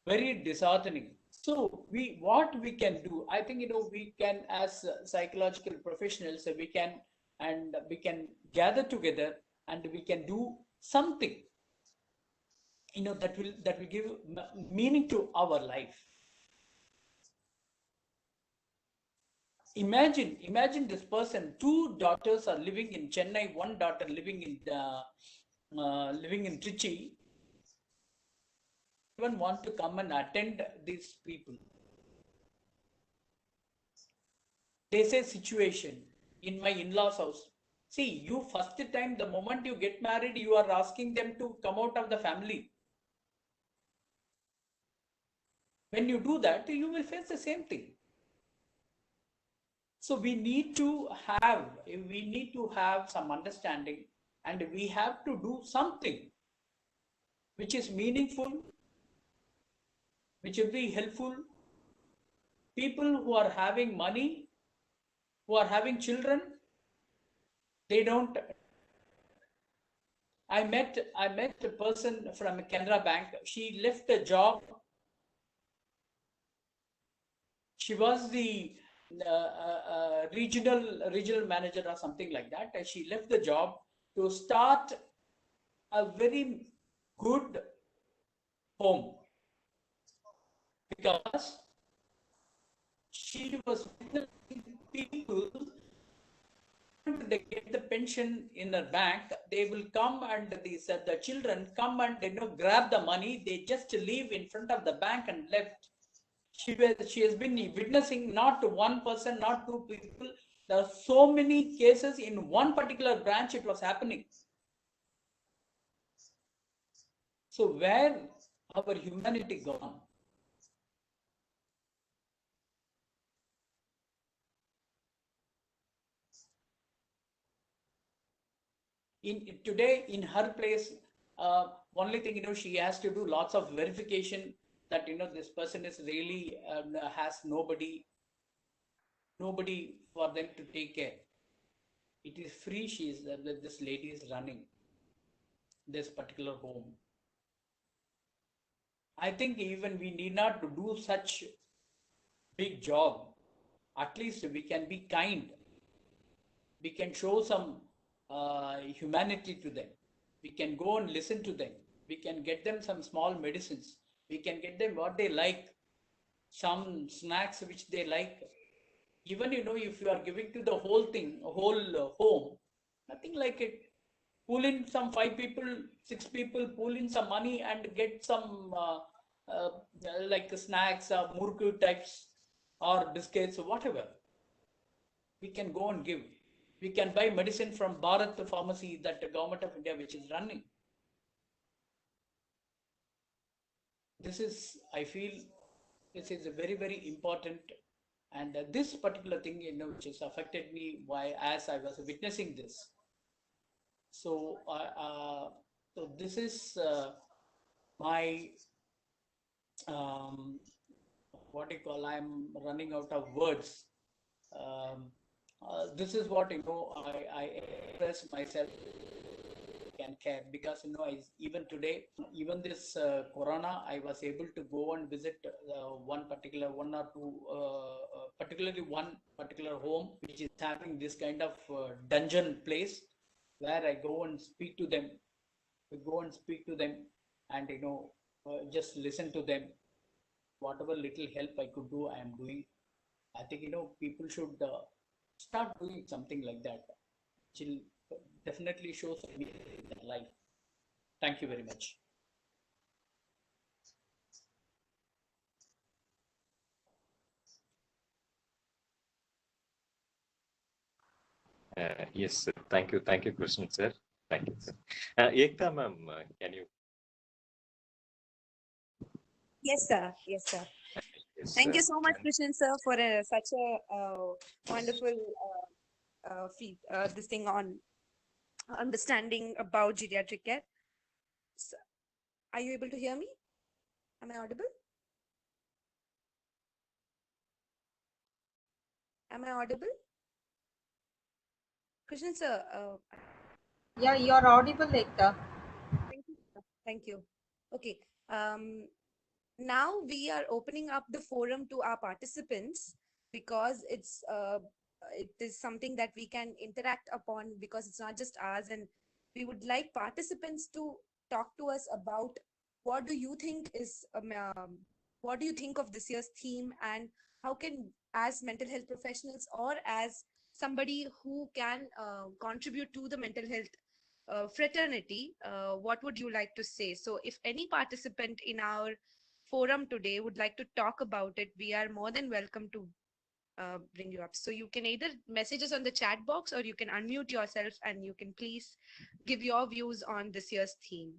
Very disheartening. So what we can do, I think, we can, as psychological professionals, we can gather together and we can do something, that will give meaning to our life. Imagine this person. 2 daughters are living in Chennai. 1 daughter living in Trichy. Even want to come and attend these people. They say situation in my in-laws house. See, you first time, the moment you get married, you are asking them to come out of the family. When you do that, you will face the same thing. So we need to have some understanding, and we have to do something which is meaningful, which will be helpful. People who are having money, who are having children, they don't. I met a person from Canara Bank. She left the job. She was the regional manager or something like that. And she left the job to start a very good home, because she was witnessing people. They get the pension in a bank, they will come and the children come and grab the money. They just leave in front of the bank and left. She has been witnessing not one person, not two people. There are so many cases in one particular branch it was happening. So where our humanity gone? Today in her place, only thing she has to do lots of verification that this person is really has nobody for them to take care. It is free. This lady is running this particular home. I think even we need not to do such big job. At least we can be kind. We can show some humanity to them. We can go and listen to them. We can get them some small medicines. We can get them what they like, some snacks which they like. Even if you are giving to the whole thing, a whole home, nothing like it. Pull in some 5 people, 6 people, pull in some money and get some like snacks, murku types or biscuits or whatever. We can go and give. We can buy medicine from Bharat Pharmacy, that the government of India which is running. This is, I feel, this is a very, very important. And this particular thing, which has affected me as I was witnessing this. So, so this is my, what do you call, I'm running out of words. This is what, I express myself can care, because, even today, even this Corona, I was able to go and visit particularly one particular home, which is having this kind of dungeon place, where I go and speak to them. And, just listen to them. Whatever little help I could do, I am doing. I think, people should start doing something like that. Which will definitely show some in their life. Thank you very much. Yes, sir. Thank you, Krishnan sir. Thank you, sir. Ekta ma'am, can you? Yes, sir. Yes, sir. Yes, Thank you sir. so much, Krishan sir, for such a wonderful this thing on understanding about geriatric care. So, are you able to hear me? Am I audible? Am I audible? Krishan sir, Yeah, you're audible, Ekta. thank you. Sir. Thank you. Okay. Now we are opening up the forum to our participants, because it is something that we can interact upon, because it's not just ours, and we would like participants to talk to us about what do you think is what do you think of this year's theme, and how can, as mental health professionals or as somebody who can contribute to the mental health fraternity, what would you like to say? So if any participant in our forum today would like to talk about it, we are more than welcome to bring you up. So you can either message us on the chat box or you can unmute yourself and you can please give your views on this year's theme.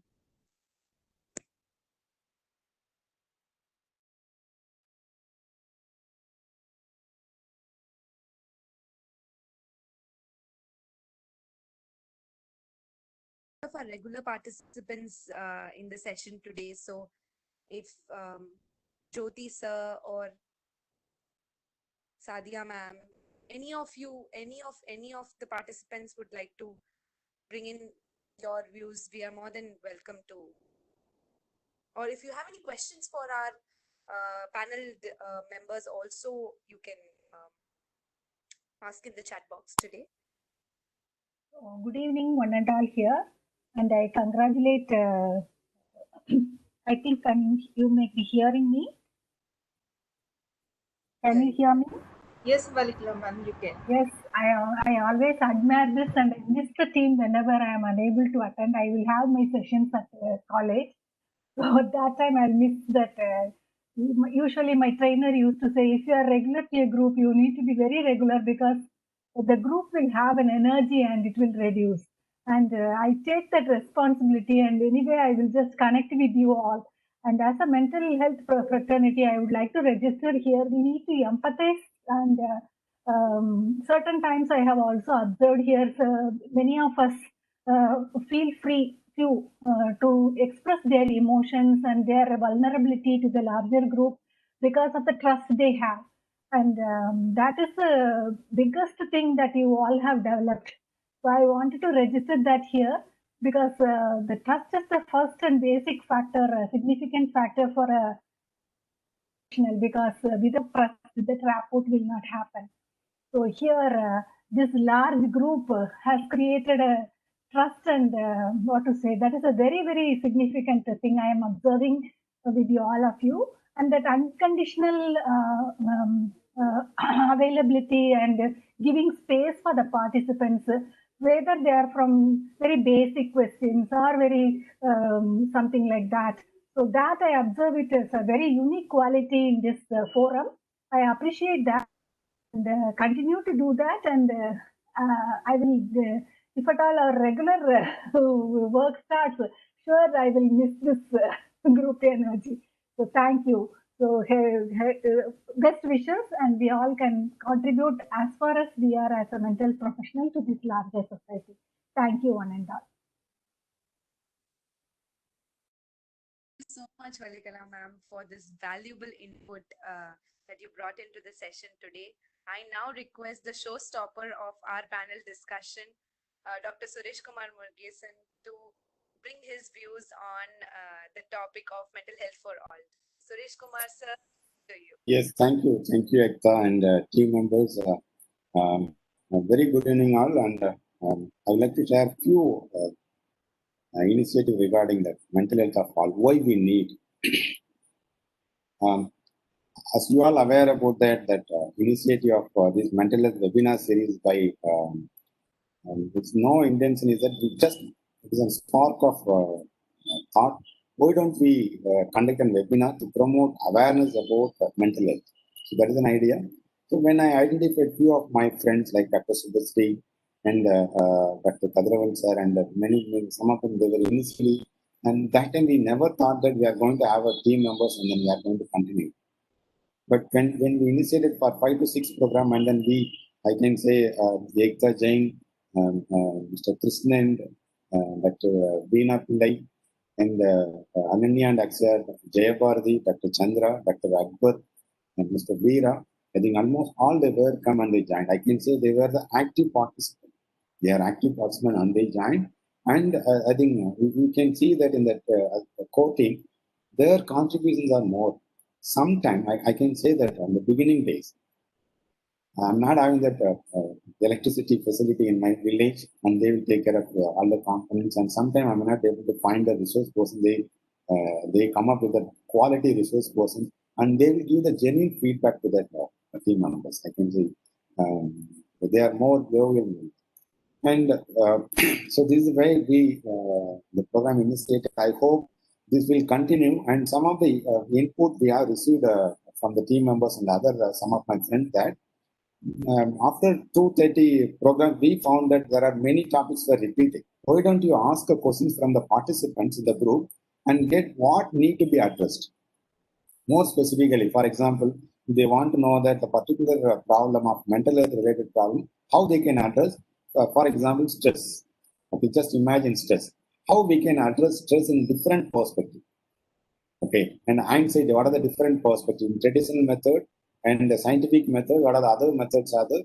Of our regular participants in the session today. So if Jyoti sir or Sadia ma'am, any of you, any of the participants would like to bring in your views, we are more than welcome to. Or if you have any questions for our panel members also, you can ask in the chat box today. Good evening, one and all here, and I congratulate. I think you may be hearing me. Can you hear me? Yes, Valikula ma'am, you can. Yes, I always admire this, and I miss the team whenever I am unable to attend. I will have my sessions at college, so at that time I'll miss that. Usually, my trainer used to say, if you are regular to a group, you need to be very regular because the group will have an energy and it will reduce. And I take that responsibility, and anyway, I will just connect with you all. And as a mental health fraternity, I would like to register here. We need to empathize, and certain times I have also observed here, many of us feel free to express their emotions and their vulnerability to the larger group because of the trust they have. And that is the biggest thing that you all have developed. So I wanted to register that here because the trust is the first and basic factor, a significant factor for a because without trust, the rapport will not happen. So here, this large group has created a trust, and what to say, that is a very, very significant thing I am observing with you, all of you, and that unconditional availability and giving space for the participants, whether they are from very basic questions or very something like that. So that I observe it as a very unique quality in this forum. I appreciate that and continue to do that. And I will, if at all our regular work starts, sure I will miss this group energy. So thank you. So best wishes, and we all can contribute as far as we are as a mental professional to this larger society. Thank you, one and all. Thank you so much, Valikula ma'am, for this valuable input that you brought into the session today. I now request the showstopper of our panel discussion, Dr. Suresh Kumar Murugesan, to bring his views on the topic of mental health for all. Suresh Kumar, sir, to you. Yes, thank you, Ekta and team members. Very good evening all, and I would like to share a few initiatives regarding the mental health of all. Why we need. As you all aware about that initiative of this mental health webinar series by with no intention is that we just, it is a spark of thought. Why don't we conduct a webinar to promote awareness about mental health? So that is an idea. So when I identified few of my friends like Dr. Subhasri and Dr. Kadravan sir and many, some of them, they were initially, and that time we never thought that we are going to have a team members and then we are going to continue. But when we initiated for 5 to 6 program, and then I can say Ekta Jain, Mr. Krishnan, Dr. Veena Pillai, and Ananya and Akshay, Jayabharati, Dr. Chandra, Dr. Akbar, and Mr. Veera. I think almost all they were come and they joined. I can say they were the active participants. They are active participants and they joined. And I think we can see that in that quoting, their contributions are more. Sometimes I can say that on the beginning days, I'm not having that electricity facility in my village, and they will take care of all the components. And sometimes I'm not able to find the resource person. They come up with a quality resource person, and they will give the genuine feedback to that team members. I can say they are more loyal. And so this is why the program initiated. I hope this will continue. And some of the input we have received from the team members and other some of my friends that After 2:30 program, we found that there are many topics were repeated. Why don't you ask a questions from the participants in the group and get what need to be addressed? More specifically, for example, they want to know that the particular problem of mental health related problem, how they can address, for example, stress. Okay, just imagine stress. How we can address stress in different perspective. Okay, and hindsight, what are the different perspectives? Traditional method and the scientific method, what are the other methods are there?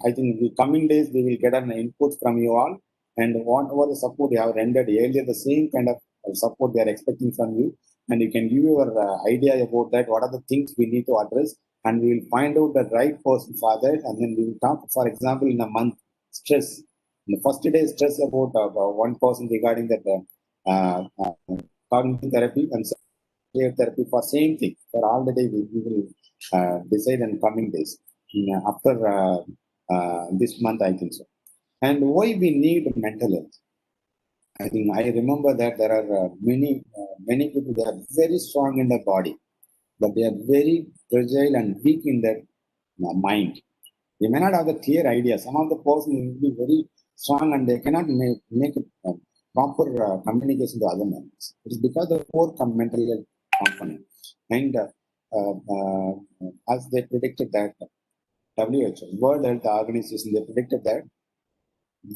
I think in the coming days, we will get an input from you all and whatever the support you have rendered earlier, the same kind of support they are expecting from you. And you can give your idea about that, what are the things we need to address, and we will find out the right person for that. And then we will talk, for example, in a month, stress. In the first day, stress about one person regarding that cognitive therapy and therapy for same thing. For all the day, we will decide in coming days. After this month, I think so. And why we need mental health? I think I remember that there are many people that are very strong in their body, but they are very fragile and weak in their mind. They may not have the clear idea. Some of the person will be very strong and they cannot make a proper communication to other members. It is because of the poor mental health component. And as they predicted that, WHO, World Health Organization, they predicted that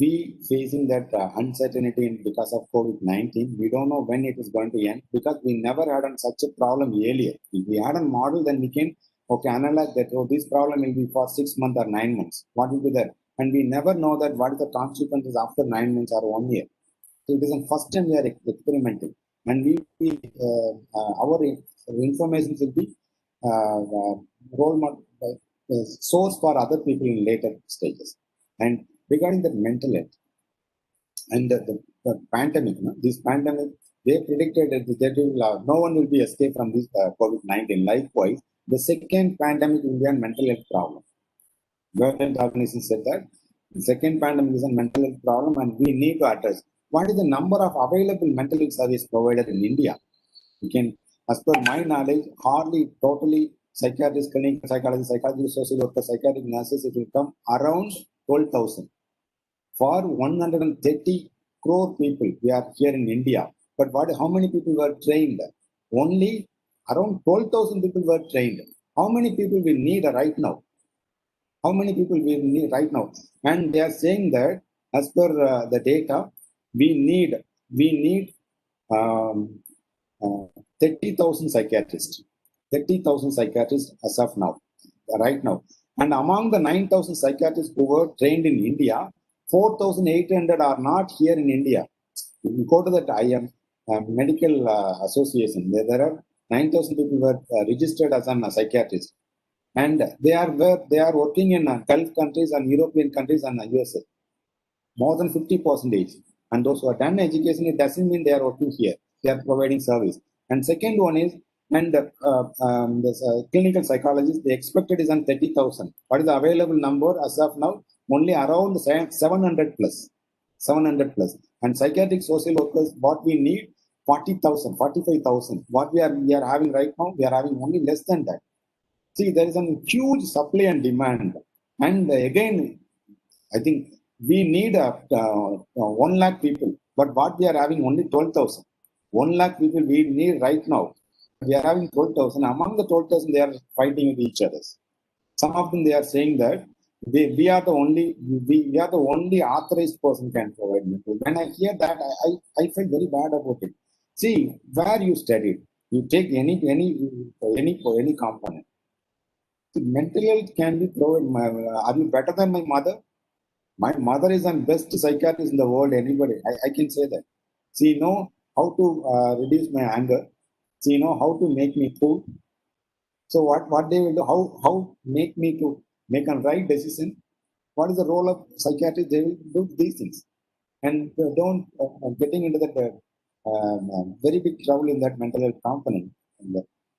we facing that uncertainty because of COVID-19. We don't know when it is going to end because we never had on such a problem earlier. If we had a model, then we can analyze that, oh, this problem will be for 6 months or 9 months. What will be there? And we never know that what is the consequences after 9 months or 1 year. So it is the first time we are experimenting. And our information will be role model, source for other people in later stages. And regarding the mental health and the pandemic, this pandemic, they predicted that no one will be escaped from this COVID-19. Likewise, the second pandemic will be a mental health problem. World Health Organization said that the second pandemic is a mental health problem and we need to address. What is the number of available mental health service provided in India? You can, as per my knowledge, hardly totally psychiatrists, clinical psychologists, social workers, psychiatric nurses, it will come around 12,000. For 130 crore people, we are here in India. But how many people were trained? Only around 12,000 people were trained. How many people we need right now? How many people we need right now? And they are saying that as per the data, we need 30,000 psychiatrists. 30,000 psychiatrists as of now, right now. And among the 9,000 psychiatrists who were trained in India, 4,800 are not here in India. If you go to that IM medical association, there are 9,000 people were registered as a psychiatrist. And they are working in Gulf countries and European countries and USA. More than 50%. And those who are done education, it doesn't mean they are working here. They are providing service. And second one is, and the clinical psychologists, the expected is on 30,000. What is the available number as of now? Only around 700 plus. 700 plus. And psychiatric social workers, what we need, 40,000, 45,000. What we are having right now, we are having only less than that. See, there is a huge supply and demand. And again, I think we need 1 lakh people. But what we are having only 12,000. 1 lakh people we need right now. We are having 12,000. Among the 12,000, they are fighting with each other. Some of them, they are saying that we are the only authorized person can provide me. When I hear that, I feel very bad about it. See, where you studied, you take any component. See, mental health can be provided. Are you better than my mother? My mother is the best psychiatrist in the world. Anybody, I can say that. She know how to reduce my anger. She know how to make me cool. So what they will do? How make me to make a right decision? What is the role of psychiatrist? They will do these things, and don't getting into that very big trouble in that mental health component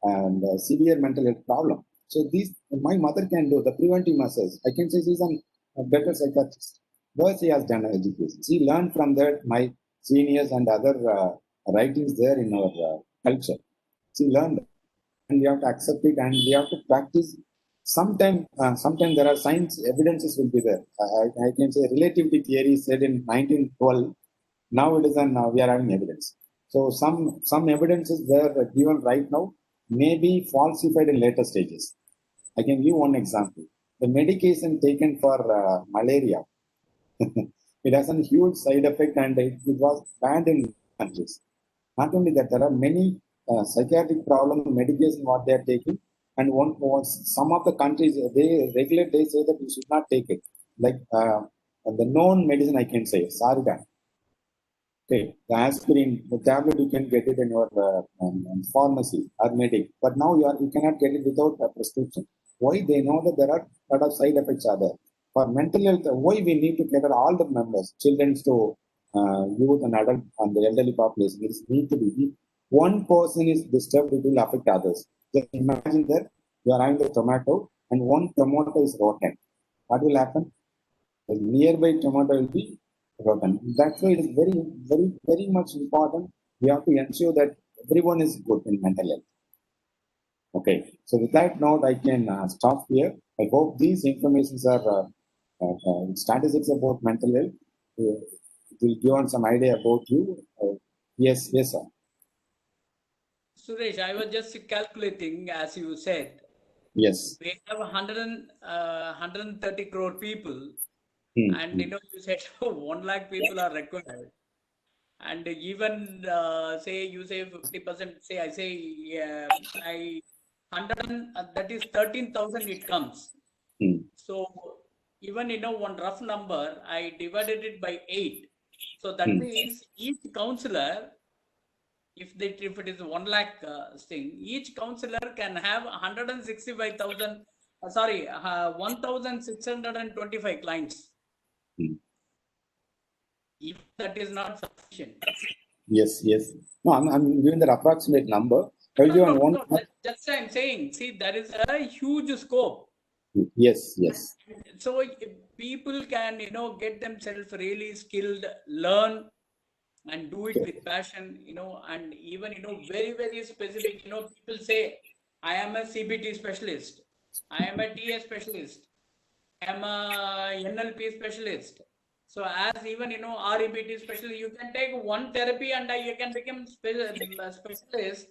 and severe mental health problem. So these my mother can do the preventive measures. I can say she's a better psychiatrist. Where she has done her education, she learned from that my seniors and other writings there in our culture. She learned, and we have to accept it, and we have to practice sometime there are science evidences will be there. I can say relativity theory said in 1912. Now it is an we are having evidence. So some evidences were given right now may be falsified in later stages. I can give one example. The medication taken for malaria, it has a huge side effect and it was banned in countries. Not only that, there are many psychiatric problems, medication what they are taking, and some of the countries they regulate. They say that you should not take it. Like the known medicine, I can say Sardan. Okay, the aspirin, the tablet you can get it in your pharmacy or medic, but now you cannot get it without a prescription. Why? They know that there are a lot of side effects are there. For mental health, why we need to gather all the members, children to youth and adult and the elderly population. It need to be. If one person is disturbed, it will affect others. Just imagine that you are having the tomato and one tomato is rotten. What will happen? The nearby tomato will be rotten. That's why it is very, very, very much important. We have to ensure that everyone is good in mental health. Okay, so with that note, I can stop here. I hope these informations are statistics about mental health. It will give us some idea about you. Yes, sir. Suresh, I was just calculating, as you said. Yes. We have 130 crore people, and you said 1 lakh people are required. And even say you say 50%, say I say 100, that is 13,000 it comes. So even one rough number, I divided it by 8. So that means each counselor, if it is 1 lakh thing, each counselor can have 165,000. 1,625 clients. If that is not sufficient. Yes. No, I'm giving that approximate number. No, just I'm saying, see, there is a huge scope. Yes. So people can, get themselves really skilled, learn, and do it with passion, and even, very, very specific, people say, I am a CBT specialist. I am a TA specialist. I am a NLP specialist. So as even, REBT specialist, you can take one therapy and you can become specialist.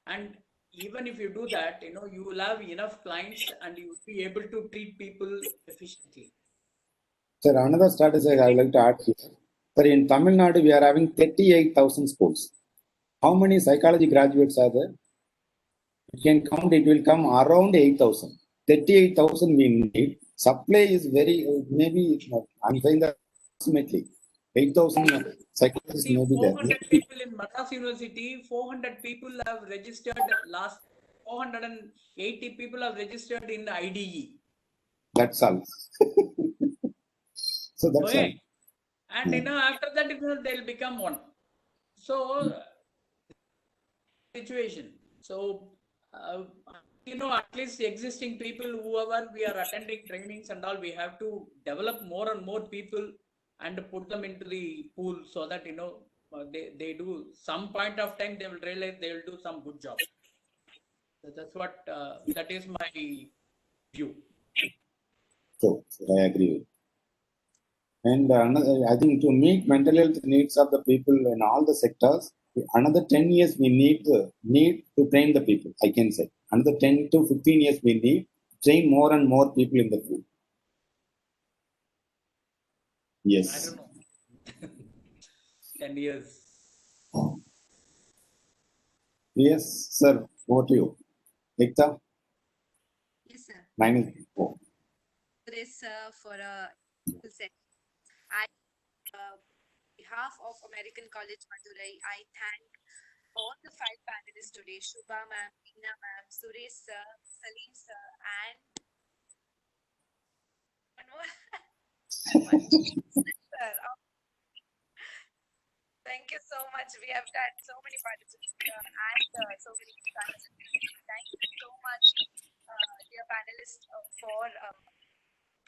And even if you do that, you will have enough clients and you will be able to treat people efficiently. Sir, another statistic I would like to add here. Sir, in Tamil Nadu, we are having 38,000 schools. How many psychology graduates are there? You can count, it will come around 8,000. 38,000 we need. Supply is very, maybe, I'm saying that approximately 8,000 psychologists may be there. 400 people in Madras University, 400 people have registered 480 people have registered in the IDE. That's all. So that's all. And after that, they'll become one. So, situation. So, at least existing people, whoever we are attending trainings and all, we have to develop more and more people and put them into the pool so that, they do some point of time, they will realize they will do some good job. So that's what, that is my view. So I agree with. And I think to meet mental health needs of the people in all the sectors, another 10 years we need to train the people. I can say another 10 to 15 years we need to train more and more people in the field. Yes. I don't know. 10 years. Yes, sir. Over to you. Ekta? Yes, sir. 9 This for a session. I, behalf of American College Madurai, I thank all the 5 panelists today: Shubha ma'am, Meena ma'am, Suresh sir, Salim sir, and one more. Sir, thank you so much. We have had so many participants and so many participants. Thank you so much, dear panelists, for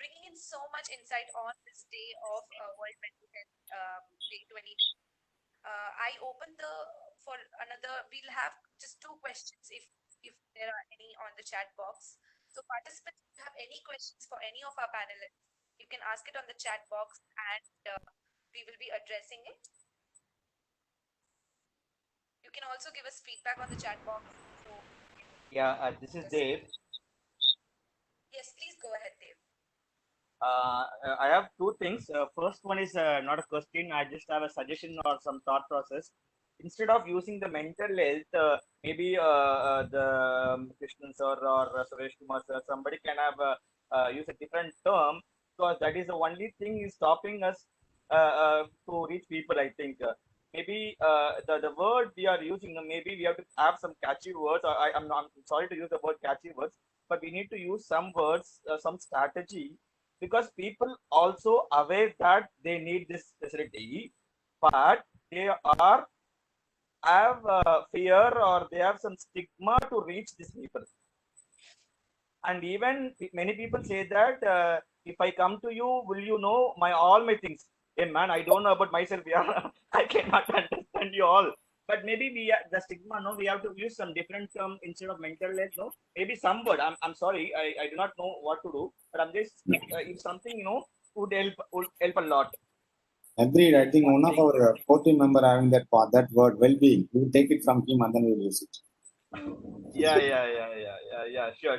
bringing in so much insight on this day of World Mental Health Day 2020. I open for another. We'll have just 2 questions if there are any on the chat box. So participants, if you have any questions for any of our panelists, you can ask it on the chat box and we will be addressing it. You can also give us feedback on the chat box. So, Yeah, this is Dave. yes, please go ahead, Dave. I have two things. First one is not a question. I just have a suggestion or some thought process. Instead of using the mental health, maybe the Krishnan sir or Suresh Kumar sir, somebody can have use a different term, because that is the only thing is stopping us to reach people. I think maybe the word we are using, maybe we have to have some catchy words. I'm sorry to use the word catchy words, but we need to use some words, some strategy, because people also aware that they need this facility, but they are have fear or they have some stigma to reach these people. And even many people say that if I come to you, will you know my all my things? Hey man, I don't know about myself. Yeah, I cannot understand you all. But maybe the stigma. No, we have to use some different term instead of mental health. No, maybe some word. I'm sorry. I do not know what to do. But I'm just if something would help a lot. Agreed. I think one of our core team member having that word well-being. We will take it from him and then we will use it. Yeah. Sure.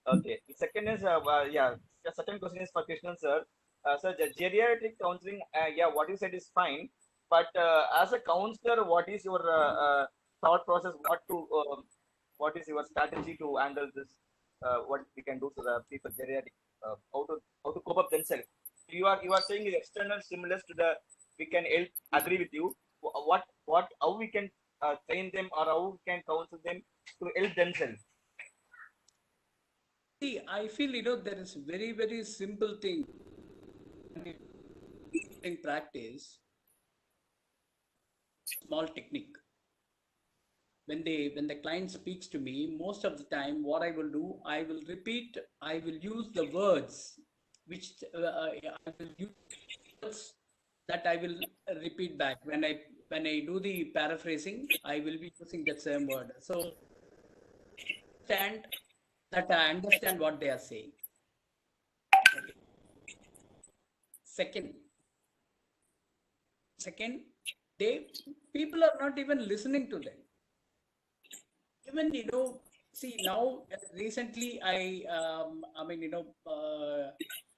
Okay. The second is The second question is for Krishnan sir. So the geriatric counseling, what you said is fine, but as a counselor, what is your thought process? What is your strategy to handle this? What we can do to the people geriatric, how to cope up themselves? You are saying the external stimulus to the we can help. Agree with you. How we can train them, or how we can counsel them to help themselves? See, I feel there is very, very simple thing in practice. Small technique. When the client speaks to me, most of the time, what I will do, I will use the words which I will use words that I will repeat back. When I do the paraphrasing, I will be using that same word. So I understand what they are saying. Okay. Second, people are not even listening to them. Even see now recently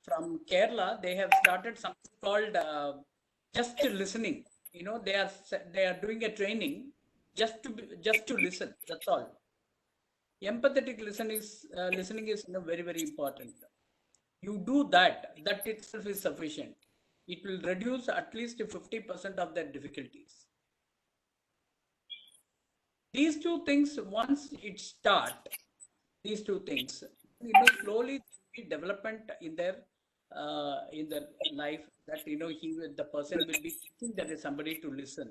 from Kerala they have started something called just listening. They are doing a training just to listen. That's all. Empathetic listening is very, very important. You do that itself is sufficient. It will reduce at least 50% of their difficulties. These two things, once it start, these two things, slowly development in their life, that the person will be thinking there is somebody to listen.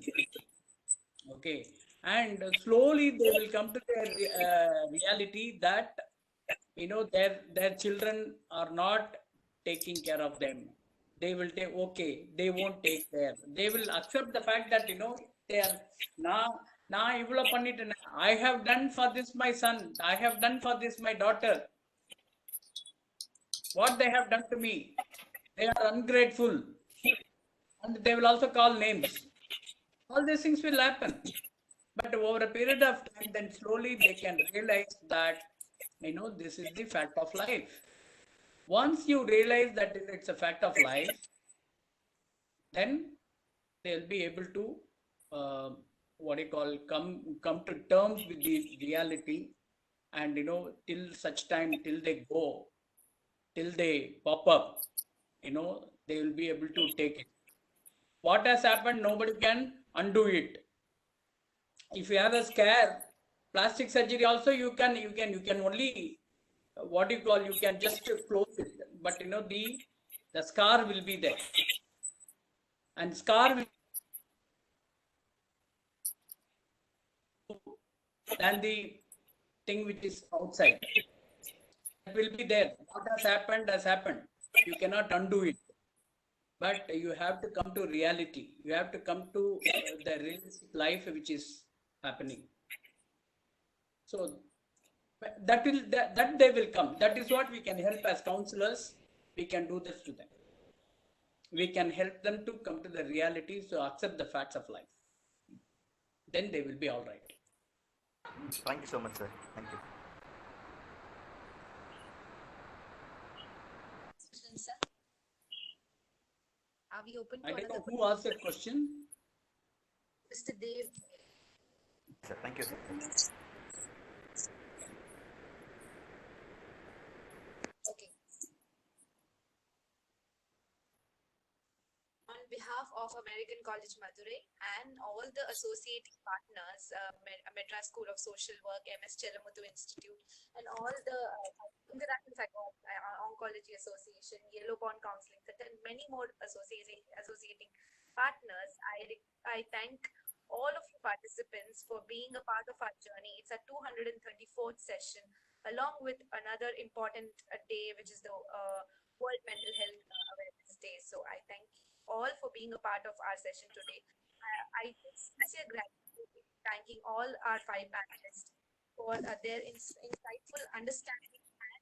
Okay, and slowly they will come to their reality that their children are not taking care of them. They will take, okay, they won't take care. They will accept the fact that they are now I have done for this my son, I have done for this my daughter. What they have done to me, they are ungrateful, and they will also call names. All these things will happen, but over a period of time, then slowly they can realize that this is the fact of life. Once you realize that it's a fact of life, then they'll be able to come to terms with the reality, and till such time, till they pop up, they will be able to take it. What has happened, nobody can undo it. If you have a scare, plastic surgery also you can only you can just close it, but the scar will be there, and scar will than the thing which is outside. It will be there. What has happened. You cannot undo it. But you have to come to reality. You have to come to the realistic life which is happening. So that day will come. That is what we can help as counselors. We can do this to them. We can help them to come to the reality, to accept the facts of life. Then they will be all right. Thank you so much, sir. Thank you. Sir, are we open to I don't another know who asked that question. Mr. Dev? Sir, thank you, sir. Okay. On behalf of American College Madurai and all the associating partners, Madras School of Social Work, MS Chelamuthu Institute, and all the Interaction Oncology Association, Yellow Bond Counseling Center, and many more associating partners, I thank all of you participants for being a part of our journey. It's our 234th session, along with another important day, which is the World Mental Health Awareness Day. So I thank all for being a part of our session today. I sincere gratitude thanking all our 5 panelists for their insightful understanding and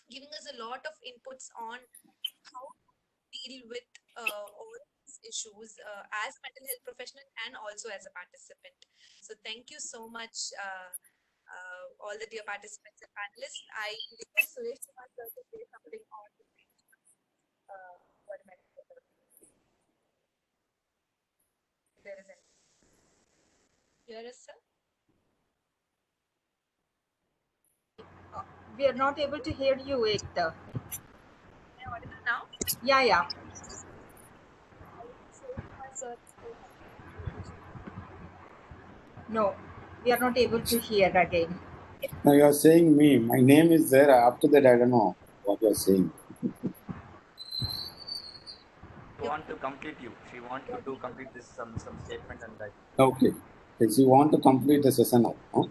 giving us a lot of inputs on how to deal with all these issues as mental health professional and also as a participant. So thank you so much, all the dear participants and panelists. I request Suresh Kumar sir to say something on what mental health. There is any. Here is sir. We are not able to hear you, Ekta. Am I audible now? Yeah. No, we are not able to hear again. Now you are saying me. My name is there. After that, I don't know what you are saying. She want to complete you. She want you to complete this some statement and that. Okay. If you want to complete the session now, huh?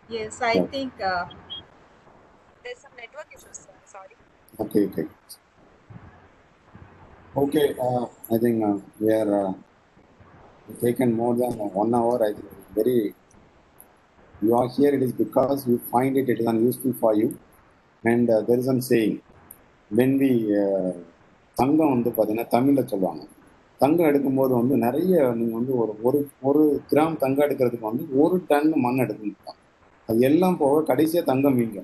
Yes, I think there's some network issues, sir. Sorry. Okay. I think we are taken more than 1 hour. I think very. You are here. It is because you find it is unuseful for you, and there is a saying. When we தங்கம் வந்து பார்த்தீங்கன்னா தமிழில் சொல்லுவாங்க, தங்கம் எடுக்கும்போது வந்து நிறைய நீங்கள் வந்து ஒரு கிராம் தங்கம் எடுக்கிறதுக்கு வந்து 1 டன் மண் எடுக்கணும். அது எல்லாம் போக கடைசியாக தங்கம் மீங்க.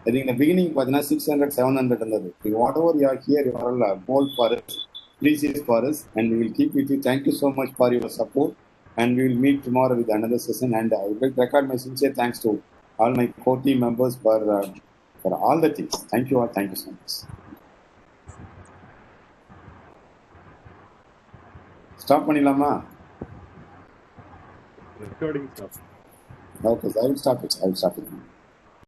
I think the beginning பார்த்தீங்கன்னா 600, 700 இருந்தது. Whatever you are here, you are all gold for us, precious for us, and we will keep with you. Thank you so much for your support, and we will meet tomorrow with another session. And I will record my sincere thanks to all my core team members for all the things. Thank you all. Thank you so much. Stop பண்ணிடலாமா? Recording stop. Okay, so I will stop it.